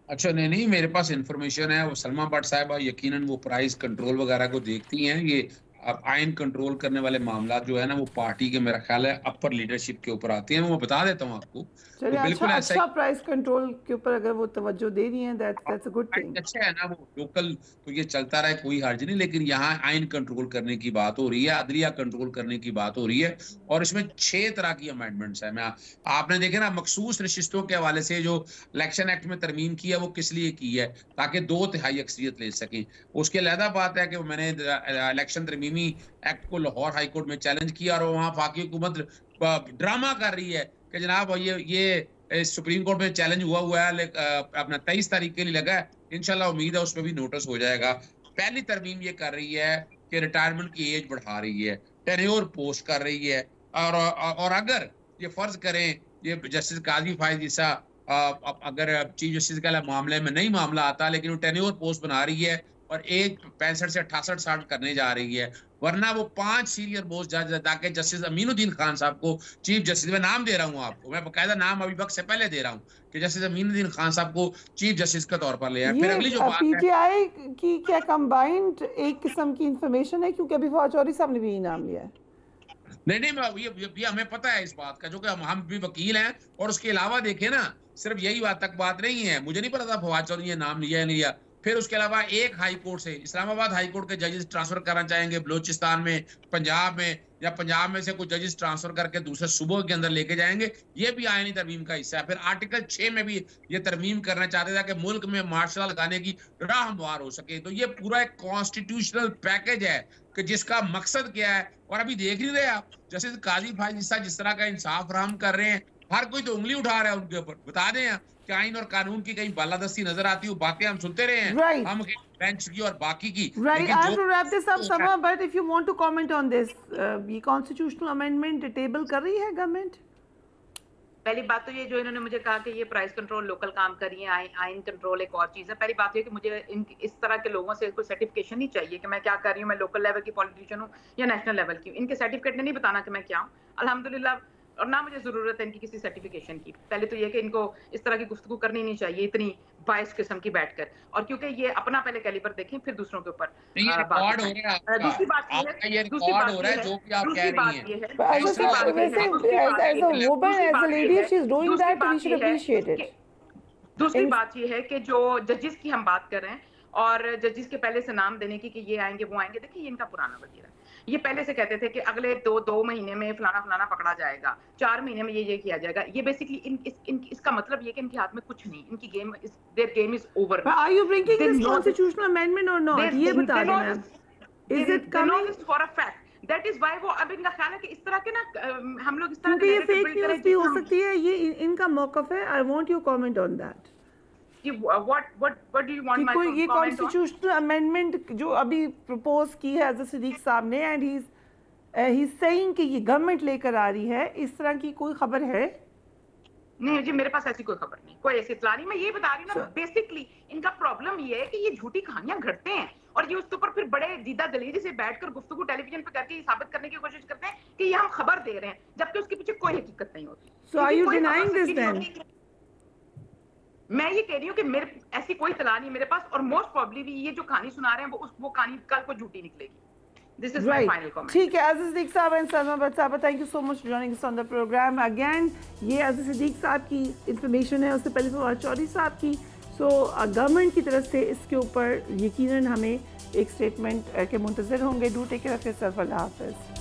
अच्छा, नहीं, मेरे पास इंफॉर्मेशन है। वो सलमा भट्ट साहिबा यकीनन वो प्राइस कंट्रोल वगैरह को देखती हैं। ये अब आइन कंट्रोल करने वाले मामला जो है ना, वो पार्टी के मेरा ख्याल है अपर लीडरशिप के ऊपर आते हैं। मैं बता देता हूँ आपको। तो बिल्कुल अच्छा प्राइस कंट्रोल के ऊपर अगर वो तवज्जो दे रही हैं, दैट्स अ गुड थिंग। अच्छा है ना, वो लोकल तो ये चलता रहे, कोई हर्ज नहीं। लेकिन यहाँ आइन कंट्रोल करने की बात हो रही है, अदलिया कंट्रोल करने की बात हो रही है, और इसमें 6 तरह की अमेंडमेंट्स है। आपने देखे ना, मखसूस नशिस्तों के हवाले से जो इलेक्शन एक्ट में तरमीम की है, वो किस लिए की है? ताकि 2/3 अक्सरियत ले सकें। उसके अलहदा बात है कि मैंने इलेक्शन तरमीमी एक्ट को लाहौर हाई कोर्ट में चैलेंज किया, और वहाँ वफाकी हुकूमत ड्रामा कर रही है कि जनाब ये सुप्रीम कोर्ट में चैलेंज हुआ है, अपना 23 तारीख के लिए लगा है। इंशाल्लाह उम्मीद है उसमें भी नोटिस हो जाएगा। पहली तरमीम ये कर रही है कि रिटायरमेंट की एज बढ़ा रही है, टेन्योर पोस्ट कर रही है, और अगर ये फर्ज करें ये जस्टिस काजी फायद ईसा अगर चीफ जस्टिस के मामले में नहीं मामला आता, लेकिन वो टेन्योर पोस्ट बना रही है और एज 65 से 68 साल करने जा रही है। वरना वो 5 सीनियर मोस्ट जज ताकि जस्टिस अमीनुद्दीन खान साहब को चीफ जस्टिस, मैं नाम दे रहा हूँ आपको, मैं बकायदा नाम अभी वक्त से पहले दे रहा हूँ कि जस्टिस अमीनुद्दीन खान साहब को चीफ जस्टिस के तौर पर ले आए। फिर अगली जो बात है, पीटीआई की क्या कंबाइंड एक किस्म की इंफॉर्मेशन है, क्योंकि अभी फवाद चौधरी साहब ने भी नाम लिया है। नहीं, ये हमें पता है इस बात का, जो कि हम भी वकील हैं। और उसके अलावा देखें ना, सिर्फ यही बात नहीं है। मुझे नहीं पता था फवाद चौधरी ने नाम लिया है नहीं लिया। फिर उसके अलावा एक हाई कोर्ट से, इस्लामाबाद हाई कोर्ट के जजेस ट्रांसफर करना चाहेंगे बलोचिस्तान में, पंजाब में, या पंजाब में से कुछ जजेस ट्रांसफर करके दूसरे सूबों के अंदर लेके जाएंगे। ये भी आईनी तरमीम का हिस्सा है। फिर आर्टिकल 6 में भी ये तरमीम करना चाहते थे कि मुल्क में मार्शल लगाने की राह हमवार हो सके। तो ये पूरा एक कॉन्स्टिट्यूशनल पैकेज है कि जिसका मकसद क्या है। और अभी देख नहीं रहे आप, जैसे काजी फायद ईसा जिस तरह का इंसाफ फराहम कर रहे हैं, हर कोई तो उंगली उठा रहा है उनके ऊपर। बता दें कि आइन और कानून की कहीं बालादस्ती नजर आती हो, बातें हम सुनते रहे हैं, हम बेंच की और बाकी की। Right, I have to wrap this up, Sama, but if you want to comment on this, ये constitutional amendment टेबल कर रही है गवर्नमेंट? पहली बात तो ये जो इन्होंने मुझे कहा कि ये प्राइस कंट्रोल लोकल काम कर रही है, आइन कंट्रोल एक और चीज़ है। पहली बात ये कि मुझे इस तरह के लोगों से कोई सर्टिफिकेशन नहीं चाहिए कि मैं क्या कर रही हूँ, मैं लोकल लेवल की पॉलिटिशियन हूँ या नेशनल लेवल की। इनके सर्टिफिकेट ने नहीं बताना कि मैं क्या हूँ, अल्हम्दुलिल्लाह, और ना मुझे जरूरत है इनकी किसी सर्टिफिकेशन की। पहले तो ये कि इनको इस तरह की गुफ्तगू करनी नहीं चाहिए इतनी बाइस किस्म की बैठकर, और क्योंकि ये अपना पहले कैलिबर देखें फिर दूसरों के ऊपर। दूसरी बात ये है कि जो जजेस की हम बात कर रहे हैं, और जजेस के पहले से नाम देने की कि ये आएंगे वो आएंगे, देखिए इनका पुराना वजीर है। ये पहले से कहते थे कि अगले दो महीने में फलाना पकड़ा जाएगा, 4 महीने में ये किया जाएगा। ये बेसिकली इसका मतलब ये कि इनके हाथ में कुछ नहीं, इनकी game is, their game is over. Are you bringing this constitutional amendment और नॉट, ये बता दें ma'am. Is it coming for a fact, that is why वो अब इनका ख्याल है कि इस तरह के ना हम लोग इस तरह के ये फेक न्यूज़ भी हो सकती है, ये इनका मौक़िफ़ है। I want your comment on that. What do you want my comment on? ये कॉन्स्टिट्यूशनल अमेंडमेंट जो अभी प्रपोज की है अज़हर सिद्दीक़ साहब ने, एंड ही इज सेइंग कि ये गवर्नमेंट लेकर आ रही है, इस तरह की कोई खबर है? नहीं जी, मेरे पास ऐसी कोई खबर नहीं, कोई ऐसी इत्तला नहीं। मैं ये बता रही हूँ ना, बेसिकली इनका प्रॉब्लम ये है कि ये झूठी कहानियां घड़ते हैं, और ये उसके ऊपर फिर बड़े दीदा दलील से बैठकर गुफ्तगू टेलीविजन पे करके ये साबित करने की कोशिश करते हैं कि ये हम खबर दे रहे हैं, जबकि उसके पीछे कोई हकीकत नहीं होती। So are you denying this then? मैं ये कह रही हूँ कि मेरे ऐसी कोई तला नहीं मेरे पास, और मोस्ट प्रोबेबली ये जो कहानी सुना रहे हैं वो कहानी कल को झूठी निकलेगी। This is my final comment. ठीक है, अजीज सिद्दीक साहब एंड सलमा भट्ट साहब, thank you so much for joining us on the program again. ये अजीज सिद्दीक साहब की इंफॉर्मेशन है, उससे पहले फवाद चौधरी साहब की। सो गवर्नमेंट की तरफ से इसके ऊपर यकीनन हमें एक स्टेटमेंट के मुंतज़िर होंगे। Do take care of yourself, अल्लाह हाफ़िज़।